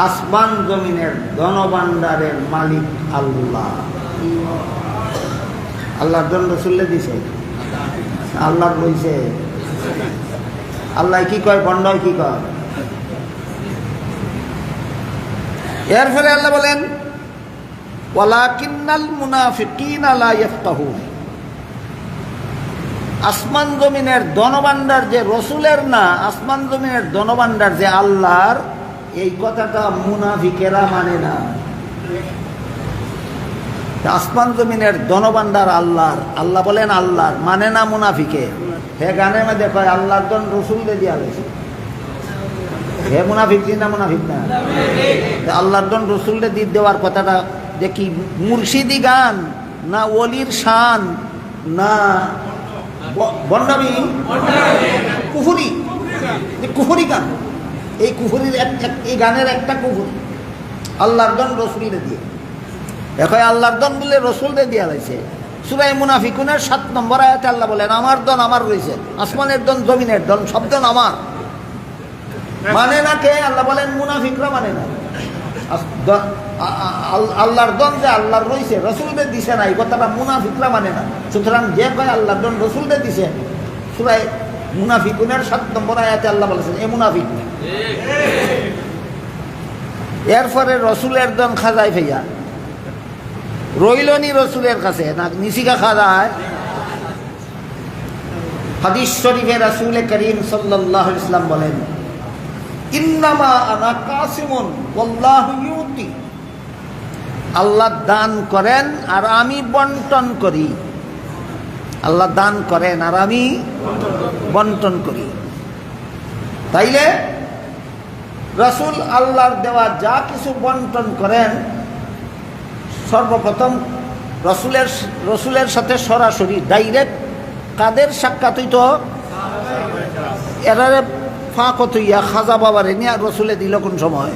আসমান জমিনের ধনভাণ্ডারের মালিক আল্লাহ। আল্লাহর জন রসুল্লে দিছে, আল্লাহ বলছে। আল্লাহ কি কয়, বন্ডয় কি কয়? এর ফলে আল্লাহ বলেন, ওয়ালাকিন্নাল মুনাফিকিনা লা ইয়াফকাহুন, আসমান জমিনের ধনভাণ্ডার যে রসুলের না, আসমান জমিনের ধনভাণ্ডার যে আল্লাহর, এই কথাটা মুনাফিকেরা মানে না। আসমান জমিনের ধনভাণ্ডার আল্লাহর, আল্লাহ বলেন আল্লাহর, মানে না মুনাফিকে। হে গানের মধ্যে কয় আল্লাহর জন রসুলকে দিয়া গেছে, হে মুনাফিক না মুনাফিক না? আল্লাহর জন রসুলকে দিয়ে দেওয়ার কথাটা যে কি মুর্শিদি গান, না ওলির শান, না বন্ডামি, কুফুরি, কুফুরি গান। এই কুফুরির এই গানের একটা কুফুরি আল্লাহর জন রসুলকে দিয়ে। এখন আল্লাহর দন বলে রসুলকে দিয়া রয়েছে। সূরা মুনাফিকুনের 7 নম্বর আয়াতে আল্লাহ বলেন, আমার দন আমার রয়েছে, আসমানের দন জমিনের দন সব দন আমার। মানে না কে? আল্লাহ বলেন মুনাফিকরা মানে না। আল্লাহর দন যে আল্লাহর রয়েছে, রসুলদের দিছে না, এই কথাটা মুনাফিকরা মানে না। সুতরাং যে কয় আল্লাহর দন রসুলদের দিছে, সূরা মুনাফিকুনের 7 নম্বর আয়াতে আল্লাহ বলেছেন এ মুনাফিক। এরপরে রসুলের দন খাজাই ভাইয়া রইলনি রসুলের কাছে না, নিশিকা খাজায়। হাদিস শরীফে রাসূল করিম সাল্লাল্লাহু আলাইহি ওয়াসাল্লাম বলেন, ইন্নামা আনা কাসিমুন ওয়াল্লাহু ইউতি, আল্লাহ দান করেন আর আমি বন্টন করি। আল্লাহ দান করেন আর আমি বন্টন করি। তাইলে রাসূল আল্লাহর দেওয়া যা কিছু বন্টন করেন, সর্বপ্রথম রসুলের সাথে সরাসরি ডাইরেক্ট কাদের সাক্ষাৎ হইত? এরারে ফাঁকত হইয়া খাজা বাবারে নিয়ে রসুলে দিল কোন সময়?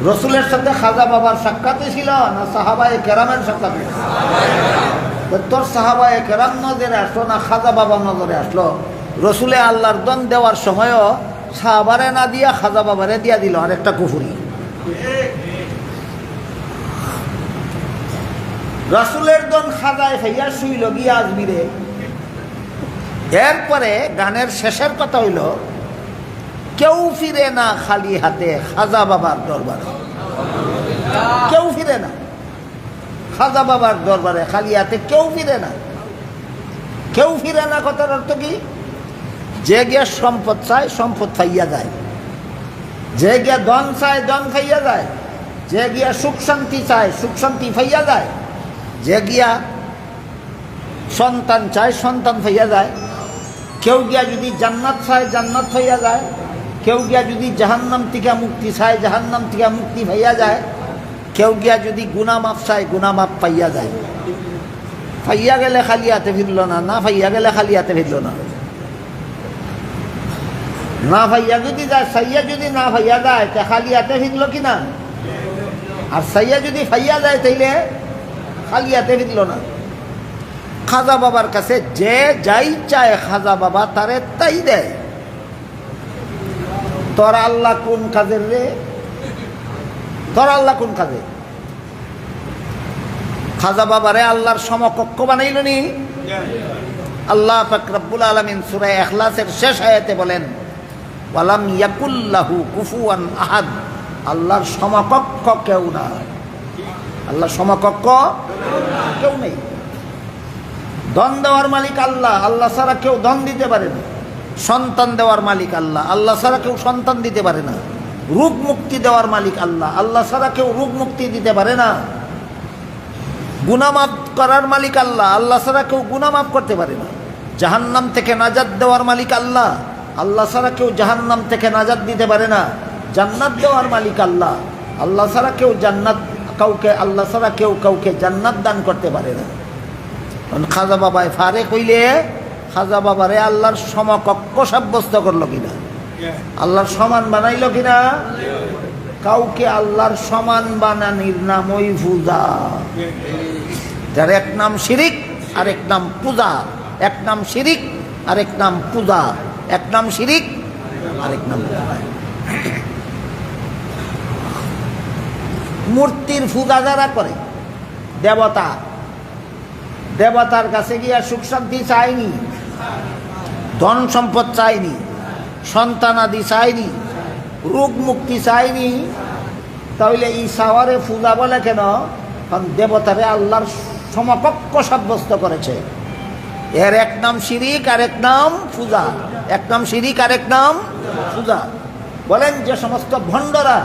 রসুলের সাথে খাজা বাবার সাক্ষাৎ ছিল না সাহাবায়ে কেরামের সাক্ষাৎ? তোর সাহাবায়ে কেরাম নজরে আসলো না খাজা বাবা নজরে আসলো? রসুলে আল্লাহর দন দেওয়ার সময়ও সাহাবারে না দিয়া খাজা বাবারে দিয়া দিল, আর একটা কুফুরি। রাসূলের দন খাজায় খাইয়া শুইল গিয়া আজমিরে। এরপরে গানের শেষের কথা হইল, কেউ ফিরে না খালি হাতে খাজা বাবার দরবারে। কেউ ফিরে না খাজা বাবার দরবারে খালি হাতে, কেউ ফিরে না। কেউ ফিরে না কথার অর্থ কি? যে গিয়া সম্পদ চায় সম্পদ পাইয়া যায়, যে গিয়া ধন চায় ধন পাইয়া যায়, যে গিয়া সুখ শান্তি চায় সুখ শান্তি পাইয়া যায়, যে গিয়া সন্তান চায় সন্তান পাইয়া যায়। কেউ গিয়া যদি জান্নাত চায় জান্নাত পাইয়া যায়, কেউ গিয়া যদি জাহান্নাম থেকে মুক্তি চায় জাহান্নাম থেকে মুক্তি পাইয়া যায়, কেউ গিয়া যদি গুনাহ মাফ চায় গুনাহ মাফ পাইয়া যায়। পাইয়া গেলে খালি হাতে ফিরল না, না পাইয়া গেলে খালি হাতে ফিরল না। না ভাইয়া যদি যায়, সাইয়া যদি না ভাইয়া যায় তা খালি হাতে ফিরল কিনা? আর সাইয়া যদি ভাইয়া যায় তাইলে খালি হাতে ফিরল না। খাজা বাবার কাছে যে যাই চায় খাজা বাবা তারে তাই দেয়। তোর আল্লাহ কোন কাজের রে? তোর আল্লাহ কোন কাজে? খাজা বাবারে আল্লাহর সমকক্ষ বানাইল নি? আল্লাহ পাক রব্বুল আলামিন সূরা ইখলাসের শেষ আয়াতে বলেন, ওয়ালাম ইয়াকুল্লাহু কুফুয়ান আহাদ, আল্লাহর সমকক্ষ কেউ না। আল্লাহর সমকক্ষ কেউ নেই। ধন দেওয়ার মালিক আল্লাহ, আল্লাহ ছাড়া কেউ ধন দিতে পারে না। সন্তান দেওয়ার মালিক আল্লাহ, আল্লাহ ছাড়া কেউ সন্তান দিতে পারে না। রোগ মুক্তি দেওয়ার মালিক আল্লাহ, আল্লাহ ছাড়া কেউ রোগ মুক্তি দিতে পারে না। গুনাহ মাফ করার মালিক আল্লাহ, আল্লাহ ছাড়া কেউ গুনাহ মাফ করতে পারে না। জাহান্নাম থেকে নাজাত দেওয়ার মালিক আল্লাহ, আল্লাহ ছাড়া কেউ জাহান্নাম থেকে নাজাত দিতে পারে না। জান্নাত দেওয়ার মালিক আল্লাহ, আল্লাহ ছাড়া কেউ জান্নাত কাউকে, আল্লাহ ছাড়া কেউ কাউকে জান্নাত দান করতে পারে না। খাজা বাবায় ফারে কইলে খাজা বাবারে আল্লাহর সমকক্ষ সাব্যস্ত করলো কিনা? আল্লাহর সমান বানাইল কিনা? কাউকে আল্লাহর সমান বানানির নাম ওই পূজা। যার এক নাম শিরিক আর এক নাম পূজা, এক নাম শিরিক আর এক নাম পূজা, এক নাম শিরিক আর এক নাম পূজা। মূর্তির পূজা যারা করে, দেবতা, দেবতার কাছে গিয়া সুখ শান্তি চায়নি, ধন সম্পদ চায়নি, সন্তানাদি চায়নি, রোগ মুক্তি চায়নি, তাহলে এই সাওয়ারে পূজা বলে কেন? কারণ দেবতারে আল্লাহর সমকক্ষ সাব্যস্ত করেছে। এর এক নাম শিরিক আর এক নাম পূজা, এক নাম শিরিক আর এক নাম পূজা। বলেন যে সমস্ত ভণ্ডরা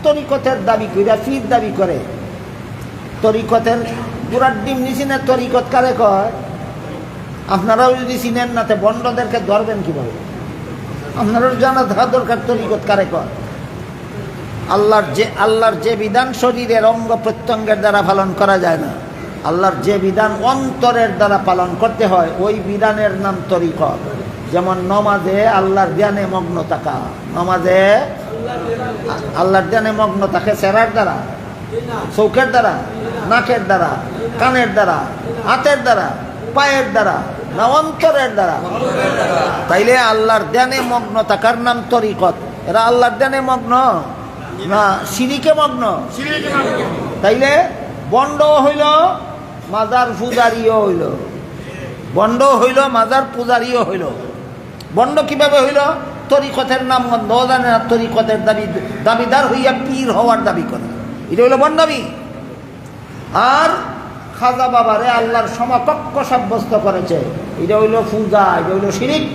তরিকতের দাবি করে, ফির দাবি করে, তরিকতের পুরার ডিম নিচিনে তরিকত কারে কয়? আপনারাও যদি চিনেন না তো ভণ্ডদেরকে ধরবেন কিভাবে? আপনারও জানা থাকা দরকার তরিকত কারে কয়। আল্লাহর যে বিধান শরীরের অঙ্গ প্রত্যঙ্গের দ্বারা পালন করা যায় না, আল্লাহর যে বিধান অন্তরের দ্বারা পালন করতে হয় ওই বিধানের নাম তরিকত। যেমন নমাজে আল্লাহর ধ্যানে মগ্ন থাকা, নমাজে আল্লাহর ধ্যানে মগ্ন থাকে চেহারার দ্বারা, চৌকের দ্বারা, নাকের দ্বারা, কানের দ্বারা, হাতের দ্বারা, পায়ের দ্বারা না অন্তরের দ্বারা? তাইলে আল্লাহর ধ্যানে মগ্ন থাকার নাম তরিকত। এরা আল্লাহর ধ্যানে মগ্ন না শিরিকে মগ্ন? তাইলে বন্ড হইল, মাজার পূজারিও হইল, বন্ড হইল, মাজার পূজারিও হইল। বন্ড কিভাবে হইল? তরিকতের নাম গন্ধ জানে না, তরিকতের দাবিদার হইয়া পীর হওয়ার দাবি করে, এটা হইল বন্ডামি। আর খাজা বাবারে আল্লাহর সমকক্ষ সাব্যস্ত করেছে, এটা হইল পূজা, এটা হইল শিরিক।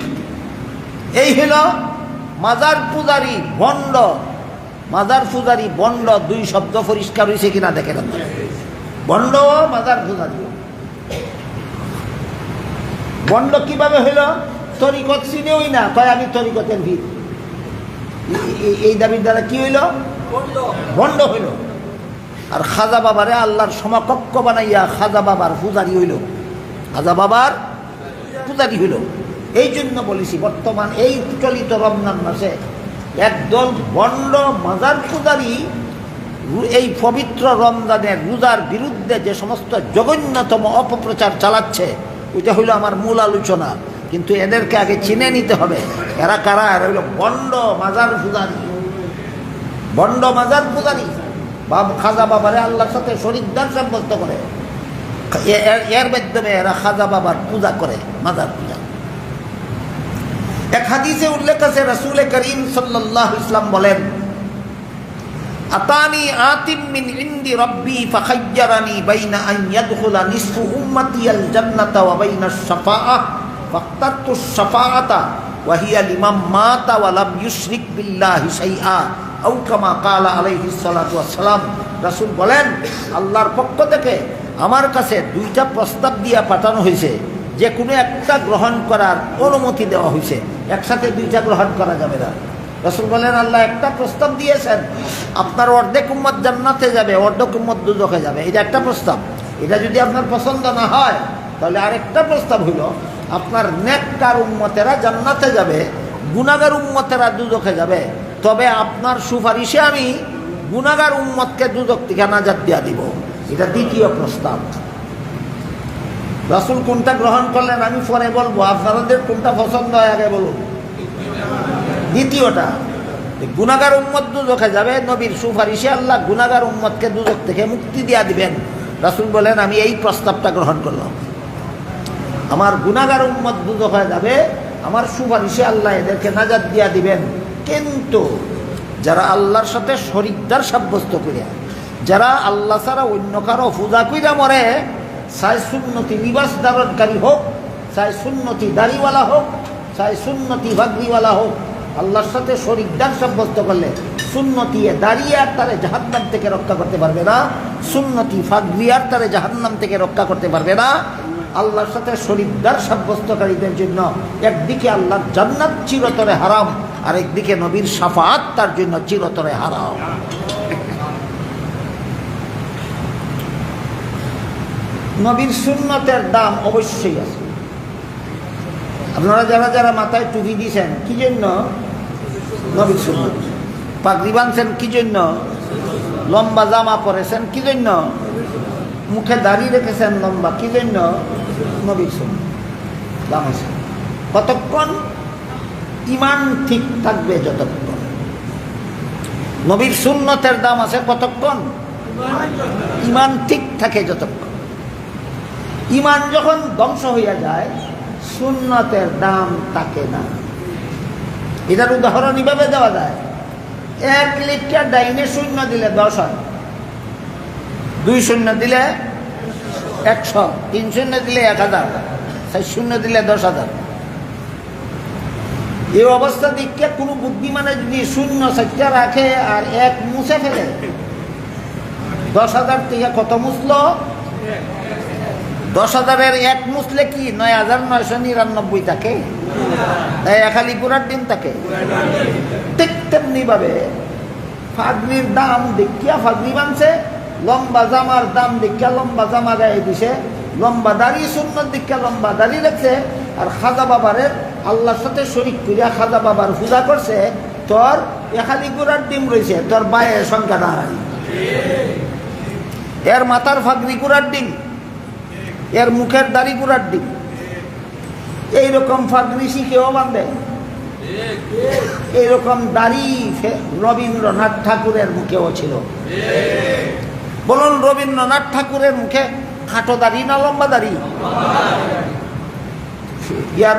এই হইল মাজার পূজারি বন্ড। মাজার পূজারি বন্ড দুই শব্দ পরিষ্কার হয়েছে কিনা দেখেন। বন্ড মাজার পূজারি। বন্ড কিভাবে হইল? তরিকত চিনেই না, কয় আমি তরিকতের ভিড়। এই দাবির দ্বারা কি হইল? বন্ড হইল। আর খাজা বাবারে আল্লাহর সমকক্ষ বানাইয়া খাজা বাবার পূজারি হইল, খাজা বাবার পূজারি হইল। এই জন্য বলেছি বর্তমান এই চলিত রমজান মাসে একদল বন্ড মাজার পূজারি এই পবিত্র রমজানের রোজার বিরুদ্ধে যে সমস্ত জঘন্যতম অপপ্রচার চালাচ্ছে, ওইটা হইল আমার মূল আলোচনা। কিন্তু এদেরকে আগে চিনে নিতে হবে এরা কারা। এরা হইল বন্ড মাজার পূজারি, বন্ড মাজার পূজারি। খাজা বাবারে আল্লাহর সাথে শরীকদার সাব্যস্ত করে, এর মাধ্যমে এরা খাজা বাবার পূজা করে, মাজার পূজা। এক হাদিসে উল্লেখ আছে, রাসূল করিম সাল্লাল্লাহু আলাইহি ওয়াসাল্লাম বলেন, আতানি আতিম মিন ইনদি রাব্বি ফাখায়্যারানি বাইনা আন ইয়াদখুলা নিসফু উম্মতি আল জান্নাতা ওয়া বাইনা আশ-শাফাআহ ফাখতারতু আশ-শাফাআতা ওয়া হিয়া লিমান মাতা ওয়া লাম ইউশরিক বিল্লাহি শাইআ আও কামা ক্বালা আলাইহিস সালাতু ওয়াস সালাম। রাসূল বলেন, আল্লাহর পক্ষ থেকে আমার কাছে দুইটা প্রস্তাব দিয়া পাঠানো হয়েছে, যে কোনো একটা গ্রহণ করার অনুমতি দেওয়া হয়েছে, একসাথে দুইটা গ্রহণ করা যাবে না। রাসূল বলেন, আল্লাহ একটা প্রস্তাব দিয়েছেন, আপনার অর্ধেক উম্মত জান্নাতে যাবে, অর্ধেক উম্মত দুজখে যাবে। এটা একটা প্রস্তাব। এটা যদি আপনার পছন্দ না হয় তাহলে আরেকটা প্রস্তাব হইল, আপনার নেককার উম্মতেরা জান্নাতে যাবে, গুনাহগার উম্মতেরা দুজখে যাবে। তবে আপনার সুপারিশে আমি গুনাহগার উম্মতকে দুজখ থেকে নাজাত দিয়া দিব। এটা দ্বিতীয় প্রস্তাব। রাসূল কোনটা গ্রহণ করলেন আমি পরে বলবো, আপনাদের কোনটা পছন্দ হয় আগে বলুন। দ্বিতীয়টা, গুনাহগার উম্মত দুজখে যাবে, নবীর সুপারিশে আল্লাহ গুনাহগার উম্মতকে দুজখ থেকে মুক্তি দিয়া দিবেন। রাসূল বলেন, আমি এই প্রস্তাবটা গ্রহণ করলাম। আমার গুনাহগার উম্মত দুজখে যাবে, আমার সুপারিশে আল্লাহ এদেরকে নাজাত দিয়া দিবেন। কিন্তু যারা আল্লাহর সাথে শরীকদার সাব্যস্ত করিয়া, যারা আল্লাহ ছাড়া অন্য কারো পূজা কইরা মরে, চাই সুন্নতি লিবাস ধারণকারী হোক, চাই সুন্নতি দাড়িওয়ালা হোক, চাই সুন্নতি ভাগরিওয়ালা হোক, আল্লাহর সাথে শরীকদার সাব্যস্ত করলে সুন্নতি দাঁড়িয়ে আর তারে জাহান্নাম থেকে রক্ষা করতে পারবে না, সুন্নতি ফাগরি আর তারে জাহান্নাম থেকে রক্ষা করতে পারবে না। আল্লাহর সাথে শরীকদার সাব্যস্তকারীদের জন্য একদিকে আল্লাহর জান্নাত চিরতরে হারাম, আর একদিকে নবীর শাফাআত তার জন্য চিরতরে হারাম। নবীর সুন্নতের দাম অবশ্যই আছে। আপনারা যারা যারা মাথায় টুপি দিয়েছেন কি জন্য? নবীর সুন্নত। পাগড়ি বাঁধছেন কি জন্য? লম্বা জামা পরেছেন কি জন্য? মুখে দাড়ি রেখেছেন লম্বা কি জন্য? নবীর সুন্নাত দাম আছে। কতক্ষণ? ইমান ঠিক থাকবে যতক্ষণ। নবীর সুন্নতের দাম আছে কতক্ষণ? ইমান ঠিক থাকে যতক্ষণ। ইমান যখন ধ্বংস হইয়া যায় সুন্নতের দাম থাকে না। এটার উদাহরণ এভাবে দেওয়া যায়, 1 লিটার ডাইনে শূন্য দিলে 10 হয়, 2 শূন্য দিলে 100, 3 শূন্য দিলে 1000, 4 শূন্য দিলে 10,000। এই অবস্থা দেখে কোনো বুদ্ধিমানে যদি শূন্য 4টা রাখে আর 1 মুছে ফেলে, 10,000 থেকে কত মুছলো? 10,000-এর 1 মুছলে কি 9,999 থাকে? তাই খালি পুরার দিন থাকে। ঠিক তেমনি ভাবে ফাগরির দাম দেখিয়া ফাগরি বানছে, লম্বা জামার দাম দেখিয়া লম্বা জামা গায়ে দিছে, লম্বা দাড়ি সুন্নত দেখিয়া লম্বা দাড়ি রেখেছে, আর খাজা বাবারের আল্লাহর সাথে শরীক করিয়া খাজা বাবার পূজা করছে। তোর খালি পুরার ডিম রয়েছে, তোর বায়ের সংখ্যা দাঁড়ায়। এর মাথার ফাগরি কুরার ডিম, এর মুখের দাড়ি কুরার ডিম। এইরকম ফাগরি শিখেও বাঁধে। এইরকম দাড়ি রবীন্দ্রনাথ ঠাকুরের মুখেও ছিল। বলুন, রবীন্দ্রনাথ ঠাকুরের মুখে খাটো দাড়ি না লম্বা দাড়ি? ইয়ার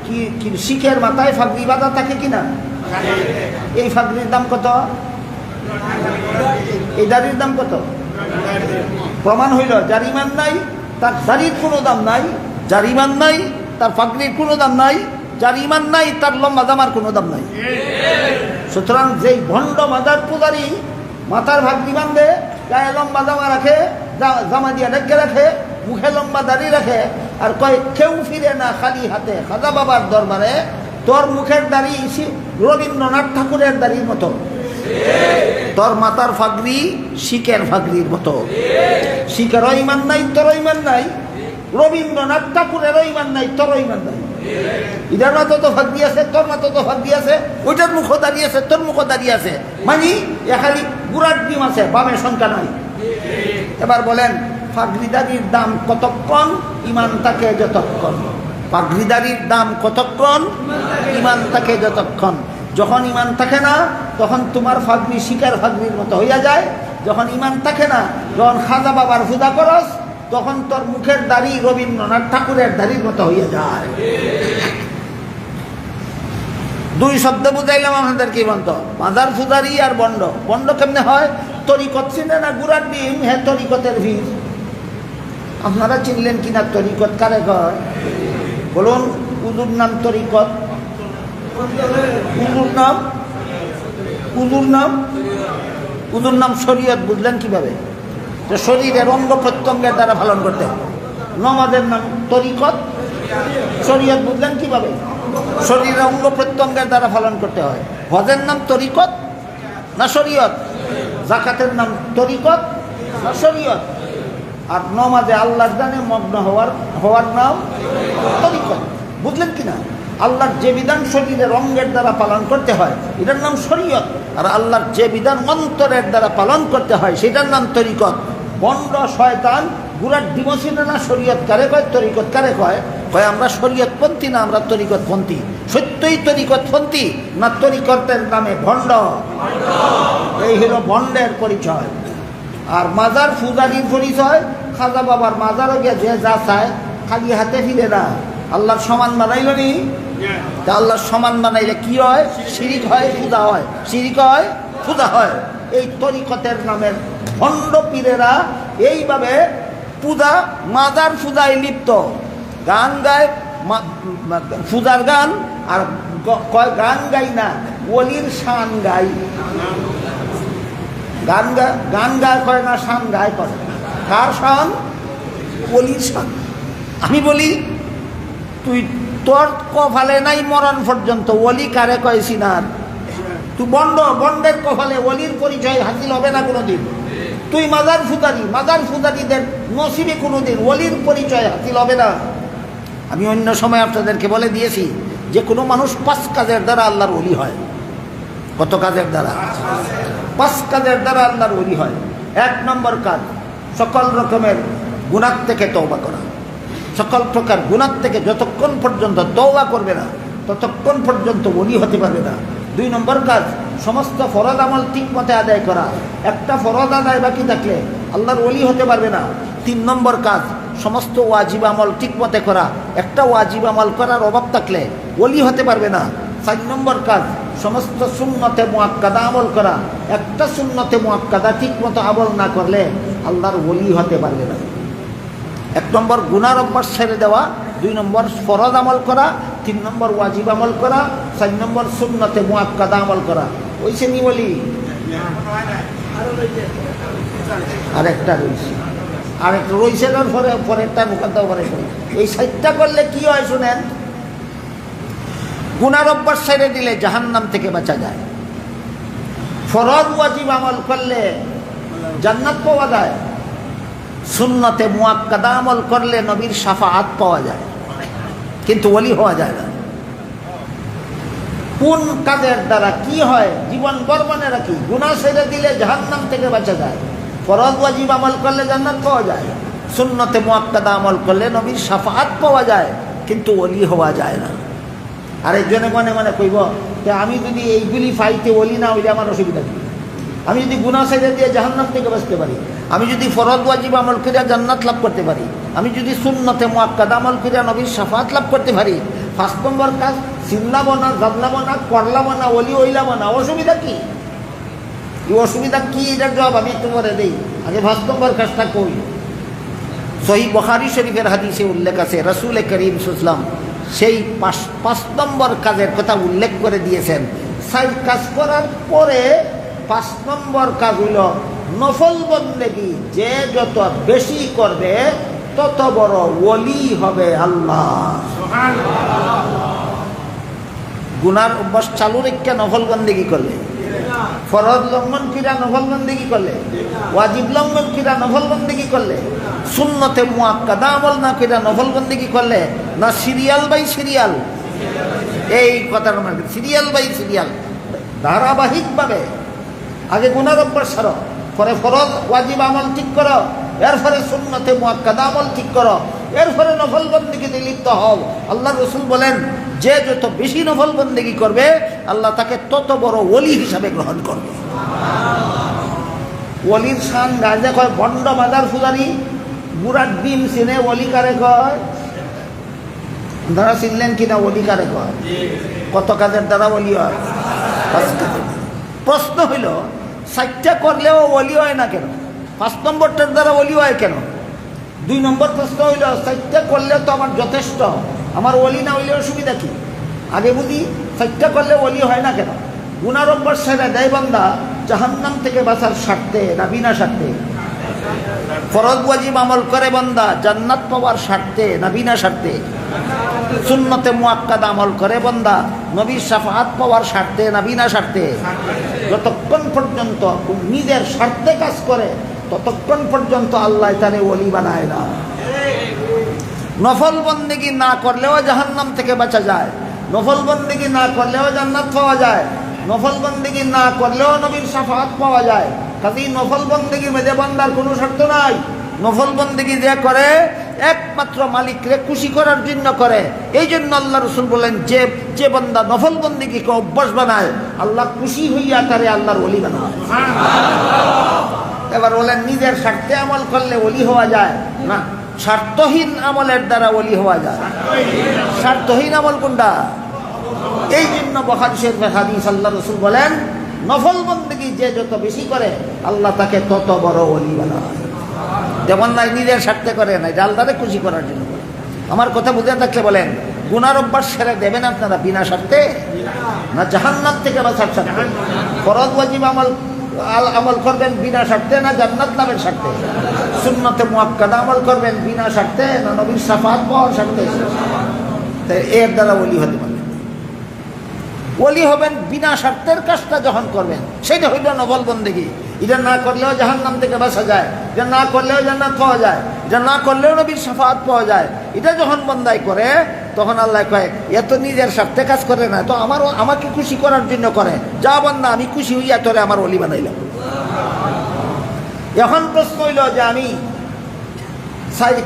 কি শিখের মাথায় ফাগরি বাঁধা থাকে কিনা? এই ফাগরির দাম কত? এই দাড়ির দাম কত? প্রমাণ হইল যার ইমান নাই তার দাড়ির কোনো দাম নাই, যার ইমান নাই তার ফাগরির কোনো দাম নাই, যার ইমান নাই তার লম্বা জামার কোনো দাম নাই। সুতরাং যেই ভণ্ড মাজার পূজারি মাথার ফাগরি বাঁধে, গায়ে লম্বা জামা রাখে, জামা দিয়ে ঢেকে রাখে, মুখে লম্বা দাড়ি রাখে, আর কয় কেউ ফিরে না খালি হাতে খাজা বাবার দরবারে, তোর মুখের দাড়ি রবীন্দ্রনাথ ঠাকুরের দাড়ির মতো, তোর মাথার ফাগরি শিখের ফাগরির মতো। শিখেরও ইমান নাই, তোরও ইমান নাই, রবীন্দ্রনাথ ঠাকুরেরও ইমান নাই, তোরও ইমান নাই। ইটার মাথা তো ফাগরি আছে, তোর মাথা তো ফাগরি আছে, ওইটার মুখও দাঁড়িয়ে আছে, তোর মুখও দাঁড়িয়ে আছে, মানে খালি বুড়ার ডিম আছে, বামের সংখ্যা নাই। এবার বলেন, ফাগরিদারির দাম কতক্ষণ? ইমান থাকে যতক্ষণ। ফাগরিদারির দাম কতক্ষণ? ইমান থাকে যতক্ষণ। যখন ইমান থাকে না তখন তোমার ফাগরি শিকার ফাগরির মতো হইয়া যায়। যখন ইমান থাকে না, যখন খাজা বাবার পূজা করস, তখন তোর মুখের দাড়ি রবীন্দ্রনাথ ঠাকুরের দাড়ির মতো হইয়া যায়। 2 শব্দ বুঝাইলাম আপনাদের কি বন্ধ? মাজার পূজারি আর বন্ড। বন্ড কেমনে হয়? তরিকত চিনে না গুড়ার ডিম, হে তরিকতের ভিড়। আপনারা চিনলেন কিনা তরিকত কারে কয়? বলুন, উজুর নাম তরিকত, উজুর নাম উজুর নাম শরীয়ত। বুঝলেন কিভাবে? যে শরীরের অঙ্গ প্রত্যঙ্গের দ্বারা পালন করতে হবে। নমাজের নাম তরিকত, শরীয়ত। বুঝলেন কিভাবে? শরীরের অঙ্গ প্রত্যঙ্গের দ্বারা পালন করতে হয়। হজের নাম তরিকত না শরীয়ত? যাকাতের নাম তরিকত না শরীয়ত? আর নমাজে আল্লাহর দানে মগ্ন হওয়ার নাম তরিকত। বুঝলেন কিনা? আল্লাহর যে বিধান শরীরের অঙ্গের দ্বারা পালন করতে হয় এটার নাম শরীয়ত, আর আল্লাহর যে বিধান অন্তরের দ্বারা পালন করতে হয় সেটার নাম তরিকত। বন্ড শয়তান গুড়ার ডিমোসিনে না শরীয়ত কারে কয়, তরিকত কারে কয়? কয় আমরা শরীয়তপন্থী না, আমরা তরিকতপন্থী। সত্যই তরিকতপন্থী না তরিকতের নামে ভণ্ড? এই হলো ভণ্ডের পরিচয়। আর মাজার পূজারির পরিচয়, খাজা বাবার মাজারও গিয়ে যে যা চায় খালি হাতে ফিরে না। আল্লাহর সমান বানাইল নি? তা আল্লাহর সমান বানাইলে কি হয়? শিরিক হয়, পূজা হয়। শিরিক হয়, পূজা হয়। এই তরিকতের নামের ভণ্ড পীরেরা এইভাবে পূজা মাজার পূজায় লিপ্ত। গান গায়, পূজার গান, আর কয় গান গাই না, ওলির শান গাই। গান গায় করে না, শান গায় করে। কার শান? ওলির শান। আমি বলি, তুই তোর কপালে নাই মরণ পর্যন্ত ওলি কারে কয়েছি না? তুই বন্ডের কপালে ওলির পরিচয় হাসিল হবে না কোনোদিন। তুই মাজার ফুজারিদের নসিবে কোনোদিন ওলির পরিচয় হাসিল হবে না। আমি অন্য সময় আপনাদেরকে বলে দিয়েছি যে কোনো মানুষ 5 কাজের দ্বারা আল্লাহর ওলি হয়। কত কাজের দ্বারা? 5 কাজের দ্বারা আল্লাহর ওলি হয়। 1 নম্বর কাজ, সকল রকমের গুনাহ থেকে তওবা করা। সকল প্রকার গুনাহ থেকে যতক্ষণ পর্যন্ত তওবা করবে না ততক্ষণ পর্যন্ত ওলি হতে পারবে না। 2 নম্বর কাজ, সমস্ত ফরজ আমল ঠিক মতে আদায় করা। একটা ফরজ আদায় বাকি থাকলে আল্লাহর ওলি হতে পারবে না। 3 নম্বর কাজ, সমস্ত ওয়াজিব আমল ঠিক মতে করা। একটা ওয়াজিব আমল করার অভাব থাকলে ওলি হতে পারবে না। 4 নম্বর কাজ, সমস্ত সুন্নতে মুআক্কাদা আমল করা। একটা সুন্নতে মুআক্কাদা ঠিক মতো আমল না করলে আল্লাহর ওলি হতে পারবে না। 1 নম্বর গুনার অভ্যাস ছেড়ে দেওয়া, 2 নম্বর ফরজ আমল করা, 3 নম্বর ওয়াজিব আমল করা, 4 নম্বর সুন্নতে মুআক্কাদা আমল করা। ওই শ্রেণী বলি আরেকটা রয়েছে, আরেকটা রয়েছে পরেরটা মুখাদ্দা পরে। এই 4টা করলে কি হয় শুনেন? গুনার অভ্যাস ছেড়ে দিলে জাহান্নাম থেকে বাঁচা যায়। ফরজ ওয়াজিব আমল করলে জান্নাত পাওয়া যায়। সুন্নতে মুআক্কাদা আমল করলে নবীর শাফাআত পাওয়া যায়, কিন্তু ওলি হওয়া যায় না। কোন কাজের দ্বারা কি হয় জীবন বর্মনে রাখি? গুনাহ ছেড়ে দিলে জাহান্নাম থেকে বাঁচা যায়, ফরজ ওয়াজিব আমল করলে জান্নাত পাওয়া যায়, সুন্নতে মুআক্কাদা আমল করলে নবীর শাফাআত পাওয়া যায়, কিন্তু ওলি হওয়া যায় না। আর একজনে মনে মনে কইব যে আমি যদি এইগুলি পাইতে ওলি না হইলে আমার অসুবিধা কি? আমি যদি গুনাহ ছেড়ে দিয়ে জাহান্নাম থেকে বাঁচতে পারি, আমি যদি ফরজ ওয়াজিব আমল করে জান্নাত লাভ করতে পারি, আমি যদি সুন্নতে মুআক্কাদা আমল করে নবীর শাফাআত লাভ করতে পারি, 5 নম্বর কাজ চিনলাম না, জানলাম না, করলাম না, ওলি হইলাম না, অসুবিধা কি? এই অসুবিধা কি? এটার জবাব আমি একটু পরে দেই। আগে 5 নম্বর কাজটা করি। সহিহ বুখারী শরীফের হাদিসে উল্লেখ আছে, রাসূল করিম সাল্লাল্লাহু আলাইহি ওয়াসাল্লাম সেই 5 নম্বর কাজের কথা উল্লেখ করে দিয়েছেন। 4 কাজ করার পরে 5 নম্বর কাজ হইল নফল বন্দেগী। যে যত বেশি করবে তত বড় ওলি হবে আল্লাহ। গুনার অভ্যাস চালু রেখে নফল বন্দেগী করলে, ফরজ লঙ্ঘন কিরা নফল বন্দেগী করলে, ওয়াজিব লঙ্ঘন কিরা নফল বন্দেগী করলে, সুন্নতে মুআক্কাদা আমল না কিরা নফল বন্দেগী করলে, না সিরিয়াল বাই সিরিয়াল, এই কথার মানে সিরিয়াল বাই সিরিয়াল ধারাবাহিকভাবে আগে গুনার অভ্যাস ছাড়ো, পরে ফরজ ওয়াজিব আমল ঠিক করো, এরপরে সুন্নতে মুআক্কাদা আমল ঠিক করো, এরপরে নফল বন্দেগীতে লিপ্ত হও। আল্লাহ রাসূল বলেন, যে যত বেশি নফল বন্দেগী করবে আল্লাহ তাকে তত বড় ওলি হিসাবে গ্রহণ করবে। ওলির শান গাজে কয় বন্ড মাদার ফুজারি, বুড়ার ডিম চিনে ওলি কারে কয়? আপনারা চিনলেন কিনা ওলি কারে কয়? কত কাজের দ্বারা ওলি হয়? 5 কাজের। প্রশ্ন হইল 4টা করলেও ওলি হয় না কেন? 5 নম্বরটার দ্বারা ওলি হয় কেন? 2 নম্বর প্রশ্ন হইল 4টা করলে তো আমার যথেষ্ট, আমার ওলি না হইলে অসুবিধা কি? আগে বুঝি 4টা করলে ওলি হয় না কেন? গুনার অভ্যাস ছেড়ে দেয় বান্দা জাহান্নাম থেকে বাঁচার স্বার্থে না বিনা স্বার্থে? ফরজ ওয়াজিব আমল করে বান্দা জান্নাত পাওয়ার স্বার্থে না বিনা স্বার্থে? সুন্নতে মুআক্কাদা আমল করে বান্দা নবীর শাফাআত পাওয়ার স্বার্থে না বিনা স্বার্থে? যতক্ষণ পর্যন্ত নিজের স্বার্থে কাজ করে ততক্ষণ পর্যন্ত আল্লাহ তারে ওলি বানায় না। নফল বন্দেগী না করলেও জাহান্নাম থেকে বাঁচা যায়, নফল বন্দেগী না করলেও জান্নাত পাওয়া যায়, নফল বন্দেগী না করলেও নবীর শাফাআত পাওয়া যায়। কাজেই নফল বন্দেগীর মধ্যে বান্দার কোনো স্বার্থ নাই। নফল বন্দেগী যে করে একমাত্র মালিকরে খুশি করার জন্য করে। এই জন্য আল্লাহ রাসূল বলেন, যে যে বান্দা নফল বন্দেগীকে অভ্যাস বানায় আল্লাহ খুশি হইয়া তারে আল্লাহর ওলি বানায়। এবার বলেন, নিজের স্বার্থে আমল করলে ওলি হওয়া যায় না, স্বার্থহীন আমলের দ্বারা ওলি হওয়া যায়। স্বার্থহীন আমল কোনটা? এই জন্য বুখারী শরীফের হাদিস আল্লাহ রাসূল বলেন, নফল বন্দেগী যে যত বেশি করে আল্লাহ তাকে তত বড় ওলি বানায়। যেমন নাই নিজের স্বার্থে করে নাই, আল্লাহরে খুশি করার জন্য করে। আমার কথা বুঝে থাকলে বলেন, গুনার অভ্যাস ছেড়ে দেবেন আপনারা বিনা স্বার্থে না জাহান্নাম থেকে বাঁচার স্বার্থে? ফরজ ওয়াজিব আমল করবেন বিনা স্বার্থে না জান্নাত লাভের স্বার্থে? সুন্নতে মুআক্কাদা আমল করবেন বিনা স্বার্থে না নবীর শাফাআত পাওয়ার স্বার্থে? তাই এর দ্বারা ওলি হতে পারবেন। ওলি হবেন বিনা স্বার্থের কাজটা যখন করবেন, সেটা হইল নফল বন্দেগী। এটা না করলেও জাহান্নাম থেকে বাঁচা যায়, এটা না করলেও জান্নাত পাওয়া যায়, এটা না করলেও নবীর শাফাআত পাওয়া যায়। এটা যখন বান্দাই করে তখন আল্লাহ কয় এত নিজের স্বার্থে কাজ করে না, তো আমাকে খুশি করার জন্য করে, যা বান্দা আমি খুশি হইয়া তোরে আমার ওলি বানাইলাম। এখন প্রশ্ন হইল যে আমি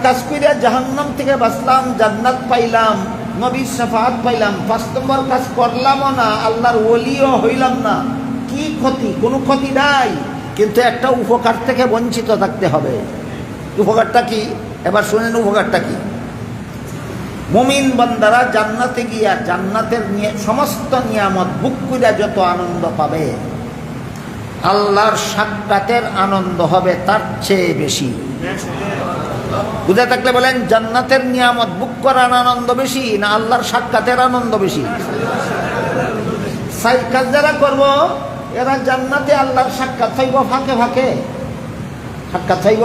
কাজ করিয়া জাহান্নাম থেকে বাঁচলাম, জান্নাত পাইলাম, নবীর শাফাআত পাইলাম, 5 নম্বর কাজ করলামও না, আল্লাহর ওলিও হইলাম না, কি ক্ষতি? কোনো ক্ষতি নাই, কিন্তু একটা উপকার থেকে বঞ্চিত থাকতে হবে। উপকারটা কি? এবার শুনেন উপকারটা কি। মুমিন বান্দারা জান্নাতে গিয়া জান্নাতের সমস্ত নিয়ামত ভোগ করিয়া যত আনন্দ পাবে, আল্লাহর সাক্ষাতের আনন্দ হবে তার চেয়ে বেশি। বুঝে থাকলে বলেন, জান্নাতের নিয়ামত ভোগ করার আনন্দ বেশি না আল্লাহর সাক্ষাতের আনন্দ বেশি? সাইড কাজ যারা করবো এরা জান্নাতে আল্লাহর সাক্ষাৎ পাইব ফাঁকে ফাঁকে, সাক্ষাৎ পাইব।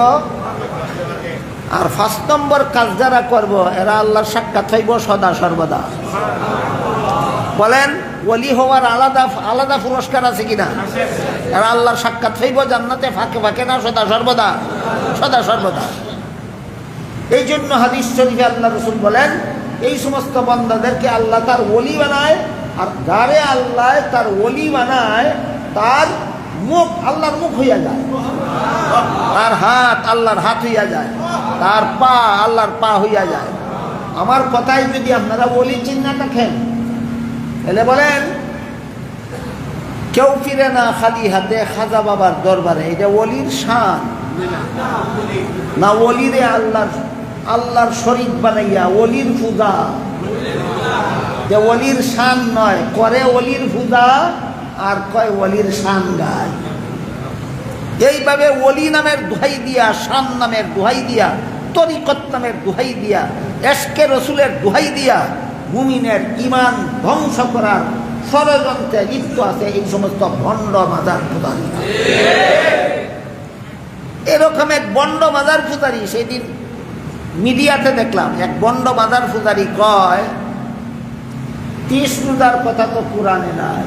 আর 5 নম্বর কাজ যারা করব এরা আল্লাহর সাক্ষাৎ পাইব সদা সর্বদা। বলেন, ওলি হওয়ার আলাদা আলাদা পুরস্কার আছে কিনা? এরা আল্লাহর সাক্ষাৎ পাইব জান্নাতে ফাঁকে ফাঁকে না সদা সর্বদা? সদা সর্বদা। এই জন্য হাদিস শরীফে আল্লাহ রাসূল বলেন, এই সমস্ত বান্দাদেরকে আল্লাহ তার ওলি বানায়, আর যারে আল্লাহ তার ওলি বানায় তার মুখ আল্লাহর মুখ হইয়া যায়, তার হাত আল্লাহর হাত হইয়া যায়, তার পা আল্লাহর পা হইয়া যায়। আমার কথাই যদি আপনারা ওলি চিন্তা রাখেন, এলে বলেন কেউ ফিরে না খালি হাতে খাজা বাবার দরবারে, এটা ওলির শান না? ওলিরে আল্লাহর শরীক বানাইয়া ওলির পূজা, যে ওলির শান নয়, করে ওলির পূজা আর কয় ওলির শান গায়। এইভাবে ওলি নামের দোহাই দিয়া, শান নামের দোহাই দিয়া, তরিকত নামের দোহাই দিয়া, এশকে রসুলের দোহাই দিয়া মুমিনের ঈমান ধ্বংস করার ষড়যন্ত্রে লিপ্ত আছে এই সমস্ত ভণ্ড মাজার পূজারী। এরকম এক বন্ড মাজার পূজারী সেদিন মিডিয়াতে দেখলাম, এক বন্ড মাজার পূজারী কয় 30 রোজার কথা তো কোরআনে নাই।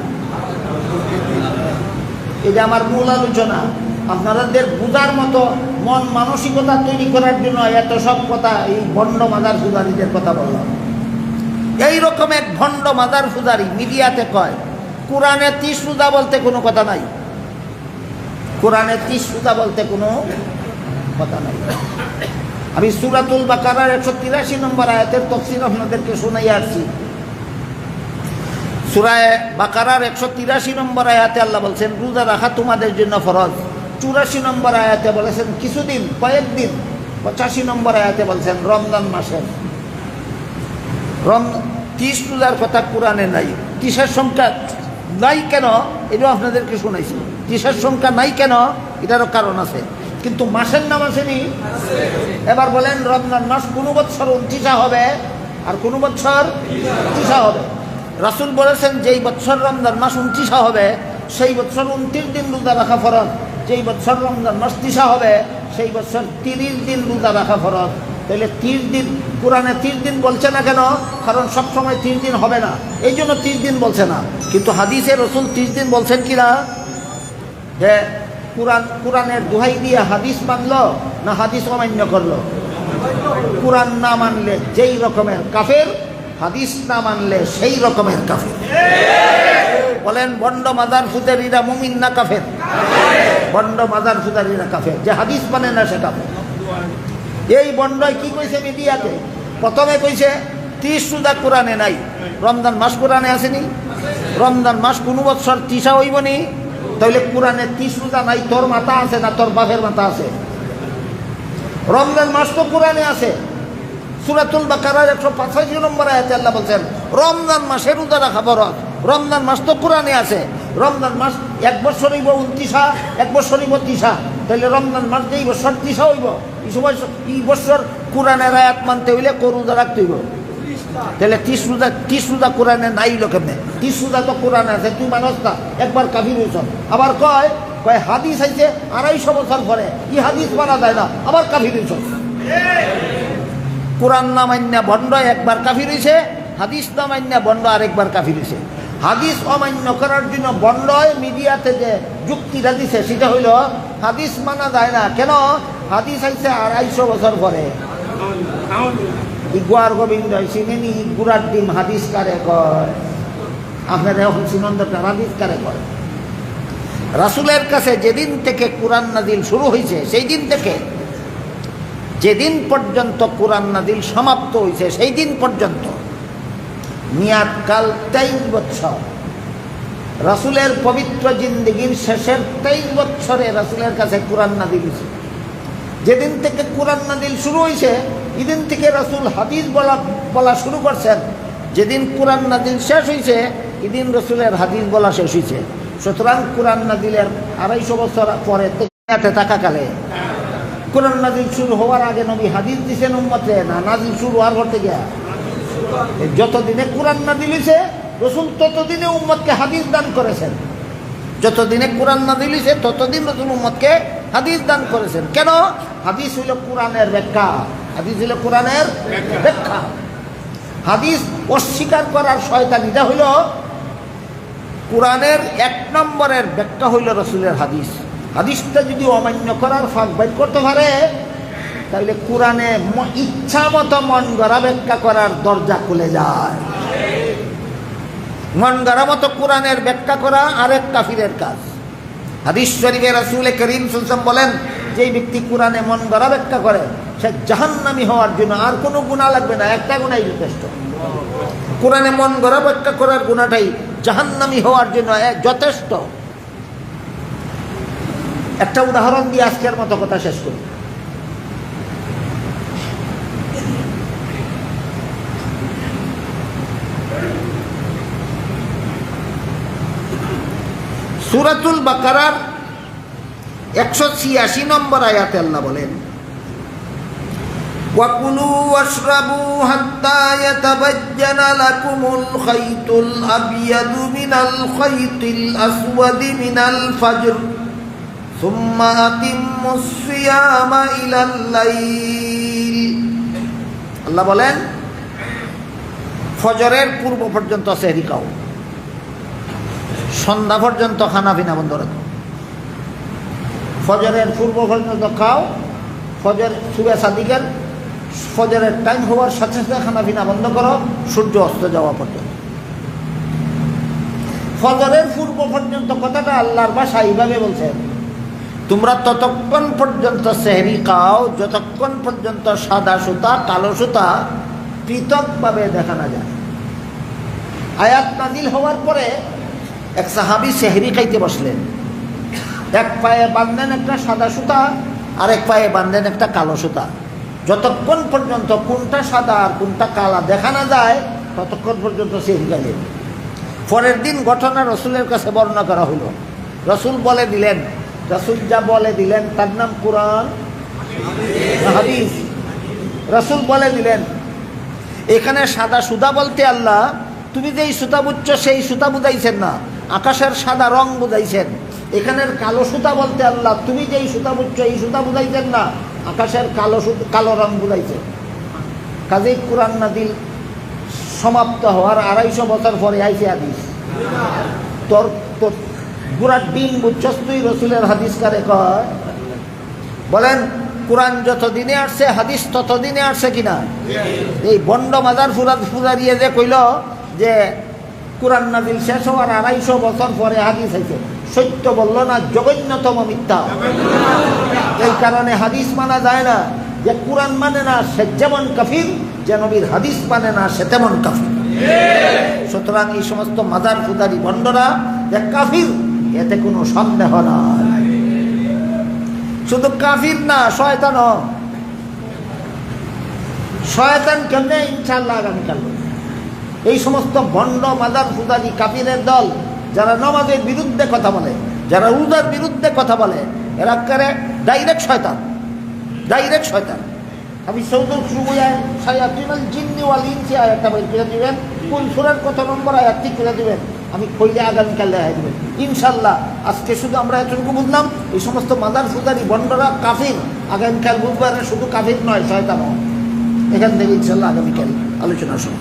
এটা আমার মূল আলোচনা। আপনাদের বুঝার মতো মন মানসিকতা তৈরি করার জন্য এত সব কথা এই ভণ্ড মাজার পূজারীদের কথা বললাম। এইরকম এক ভণ্ড মাজার পূজারী মিডিয়াতে কয় কোরআনে 30 রোজা বলতে কোনো কথা নাই, কোরআনে 30 রোজা বলতে কোনো কথা নাই। আমি সূরাতুল বাকারার 183 নম্বর আয়াতের তাফসীর আপনাদেরকে শোনাইয়া আসছি। সূরা বাকারার 183 নম্বর আয়াতে আল্লাহ বলছেন রোজা রাখা তোমাদের জন্য ফরজ। 84 নম্বর আয়াতে বলেছেন কিছুদিন, কয়েকদিন। 85 নম্বর আয়াতে বলছেন রমজান মাসের। 30 রোজার কথা কোরআনে নাই। 30-এর সংখ্যা নাই কেন এটাও আপনাদেরকে শোনাইছি। 30-এর সংখ্যা নাই কেন এটারও কারণ আছে, কিন্তু মাসের নাম আসেনি। এবার বলেন, রমজান মাস কোনো বছর 29 হবে আর কোনো বছর 30 হবে। রাসূল বলেছেন যেই বছর রমজান মাস 29 হবে সেই বছর 29 দিন রোজা রাখা ফরজ, যেই বছর রমজান মাস 30 হবে সেই বছর 30 দিন রোজা রাখা ফরজ। তাহলে 30 দিন, কোরআনে 30 দিন বলছে না কেন? কারণ সবসময় 30 দিন হবে না, এই জন্য 30 দিন বলছে না। কিন্তু হাদিসে রাসূল 30 দিন বলছেন কিনা? যে কোরআনের দোহাই দিয়ে হাদিস মানলো না হাদিস অমান্য করলো? কোরআন না মানলে যেই রকমের কাফের, হাদিস না মানলে সেই রকমের কাফের। বলেন, বন্ড মাজার পূজারীরা মুমিন না কাফের? বন্ড মাজার পূজারীরা কাফের, যে হাদিস মানে না সে কাফের। এই বন্ডয় কি কইছে মিডিয়াতে? প্রথমে কইছে 30 রোজা কোরআনে নাই। রমজান মাস কোরআনে আসেনি? রমজান মাস কোনো বছর 30 হইব নি? তাহলে কোরআনে 30 রোজা নাই, তোর মাথা আছে না তোর বাপের মাথা আছে? রমজান মাস তো কোরআনে আছে। সূরাতুল বাকারার 185 নম্বর আয়াতে আল্লাহ বলছেন রমজান মাসে রোজা রাখা ফরজ। রমজান মাস তো কোরআনে আছে। রমজান মাস এক বছর হইব 29, এক বছর হইব 30। তাহলে রমজান মাস যেই বছর 30 হইব, এই বছর কোরআনের আয়াত মানতে হইলে রোজা রাখতে হইব। তাহলে 30 রোজা কোরআনে নাই কেমনে? 30 রোজা তো কোরআনে আছে, তুই মানুষ না, একবার কাফির হইছ। আবার কয় হাদিস আইছে 250 বছর পরে, ই হাদিস মানা যায় না, আবার কাফির হইছ। কোরআন না মান্য বন্ড একবার কাফির হইছে, হাদিস না মান্য বন্ড আরেকবার কাফির হইছে। হাদিস অমান্য করার জন্য বন্ডয় মিডিয়াতে যে যুক্তিটা দিছে সেটা হইল হাদিস মানা যায় না। কেন? হাদিস আইছে 250 বছর পরে। ইগুয়ার গোবিন্দ চিনেনি গুড়ার ডিম হাদিস কারে কয়? আপনারা এখন চিনন্দটা হাদিস কারে কয়? রাসূলের কাছে যেদিন থেকে কোরআন নাজিল শুরু হয়েছে সেই দিন থেকে যেদিন পর্যন্ত কোরআন নাজিল সমাপ্ত হয়েছে সেই দিন পর্যন্ত মেয়াদকাল 23 বছর। রাসূলের পবিত্র জিন্দেগির শেষের 23 বছরে রাসূলের কাছে কোরআন নাজিল হয়েছে। যেদিন থেকে কোরআন নাজিল শুরু হয়েছে এদিন থেকে রাসূল হাদিস বলা শুরু করছেন। যেদিন কোরআন নাজিল শেষ হয়েছে এদিন রাসূলের হাদিস বলা শেষ হয়েছে। সুতরাং কোরআন নাজিলের 250 বছর পরে থেকে থাকাকালে কোরআন নাজিল শুরু হওয়ার আগে নবী হাদিস দিয়েছেন উম্মতে, না নাজিল শুরু হওয়ার পর থেকে? যতদিনে কোরআন নাজিল হয়েছে রাসূল ততদিনে উম্মতকে হাদিস দান করেছেন। যতদিনে কোরআন নাজিল হয়েছে ততদিন রাসূল উম্মতকে হাদিস দান করেছেন। কেন? হাদিস হইল কোরআনের ব্যাখ্যা। হাদিস হইল কোরআনের ব্যাখ্যা। হাদিস অস্বীকার করার শয়তানিটা হইল কোরআনের 1 নম্বরের ব্যাখ্যা হইল রাসূলের হাদিস। হাদিসটা যদি অমান্য করার ফাঁক বাইর করতে পারে তাহলে কোরআনে ইচ্ছা মতো মন গড়া ব্যাখ্যা করার দরজা খুলে যায়। মন গড়া মতো কোরআনের ব্যাখ্যা করা আরেক কাফিরের কাজ। হাদিস শরীফে রাসূল করিম সাল্লাল্লাহু আলাইহি ওয়াসাল্লাম বলেন, যেই ব্যক্তি কোরআনে মন গড়া ব্যাখ্যা করে সে জাহান্নামী হওয়ার জন্য আর কোনো গুনাহ লাগবে না, একটা গুনাহই যথেষ্ট। কোরআনে মন গড়া ব্যাখ্যা করার গুনাহটাই জাহান্নামী হওয়ার জন্য যথেষ্ট। একটা উদাহরণ দিয়ে আজকের মতো কথা শেষ করি। সূরাতুল বাকারার 186 নম্বর আয়াতে আল্লাহ বলেন, ওয়াকুলু ওয়াশরাবু হাত্তা ইয়াতাবাজ্জানা লাকুমুল খাইতুল আবয়াদু মিনাল খাইতিল আসওয়াদি মিনাল ফাজর সুম্মা আতিম্মুস সিয়ামা ইলাল লাইল। আল্লাহ বলেন, ফজরের পূর্ব পর্যন্ত সেহরি খাও, সন্ধ্যা পর্যন্ত খানা পিনা বন্ধ রাখো। ফজরের পূর্ব পর্যন্ত খাও, ফজর সুবে সাদিকের ফজরের টাইম হওয়ার সাথে সাথে খানা পিনা বন্ধ করো, সূর্য অস্ত যাওয়া পর্যন্ত। ফজরের পূর্ব পর্যন্ত কথাটা আল্লাহর ভাষা এইভাবে বলছেন, তোমরা ততক্ষণ পর্যন্ত সেহরি খাও যতক্ষণ পর্যন্ত সাদা সুতা কালো সুতা পৃথকভাবে দেখা না যায়। আয়াত নাজিল হওয়ার পরে এক সাহাবী সেহরি খাইতে বসলেন। এক পায়ে বাঁধলেন একটা সাদা সুতা, আর এক পায়ে বাঁধলেন একটা কালো সুতা। যতক্ষণ পর্যন্ত কোনটা সাদা আর কোনটা কালা দেখা না যায় ততক্ষণ পর্যন্ত সেহরি খাইলেন। পরের দিন ঘটনা রসুলের কাছে বর্ণনা করা হলো। রসুল বলে দিলেন, রসুল যা বলে দিলেন তার নাম কোরআন হাদিস। রসুল বলে দিলেন, এখানে সাদা সুতা বলতে আল্লাহ তুমি যেই সুতা বুঝছো সেই সুতা বুঝাইছেন না, আকাশের সাদা রং বুঝাইছেন। এখানের কালো সুতা বলতে আল্লাহ তুমি যেই সুতা বুঝছো এই সুতা বুঝাইছেন না, আকাশের কালো রং বুঝাইছেন। কাজেই কোরআন নাজিল সমাপ্ত হওয়ার 250 বছর পরে আইছে হাদিস। তোর গুড়ার ডিম বুঝছস তুই, রসুলের হাদিস কারে কয়? বলেন, কোরআন যত দিনে আসছে হাদিস তত দিনে আসছে কিনা? এই বন্ড মাজার ফুরারিয়ে যে কইল যে কোরআন নাজিল শেষ হওয়ার 250 বছর পরে হাদিস হয়েছে, সত্য বলল না, জঘন্যতম মিথ্যা। এই কারণে হাদিস মানা যায় না। যে কোরআন মানে না সে যেমন কাফির, যে নবীর হাদিস মানে না সে তেমন কাফির। সুতরাং এই সমস্ত মাজার ফুদারি বন্ডরা যে কাফির এতে কোনো সন্দেহ নাই। শুধু কাফির না, শয়তানও। শয়তান কেমনে? ইনশাআল্লাহ আগামীকাল। এই সমস্ত ভণ্ড মাজার ফুদারি কাফিরের দল যারা নামাজের বিরুদ্ধে কথা বলে, যারা রোজার বিরুদ্ধে কথা বলে, এরা করে ডাইরেক্ট শয়তান, ডাইরেক্ট শয়তান। আমি সৌদুল সুবুয়ায় শায়াতিনুল জিন্নি ওয়াল ইনসি আয়াতটা বই করে দিবেন, কোন সূরার কত নম্বর আয়াত ঠিক করে দিবেন, আমি কইলে আগামীকাল দেখা দিবেন ইনশাল্লাহ। আজকে শুধু আমরা এতটুকু বুঝলাম, এই সমস্ত মাদার ফুদারি বন্ডরা কাফির। আগামীকাল বুধবার শুধু কাফির নয়, শয়তানও। এখান থেকে ইনশাল্লাহ আগামীকাল আলোচনা শুরু।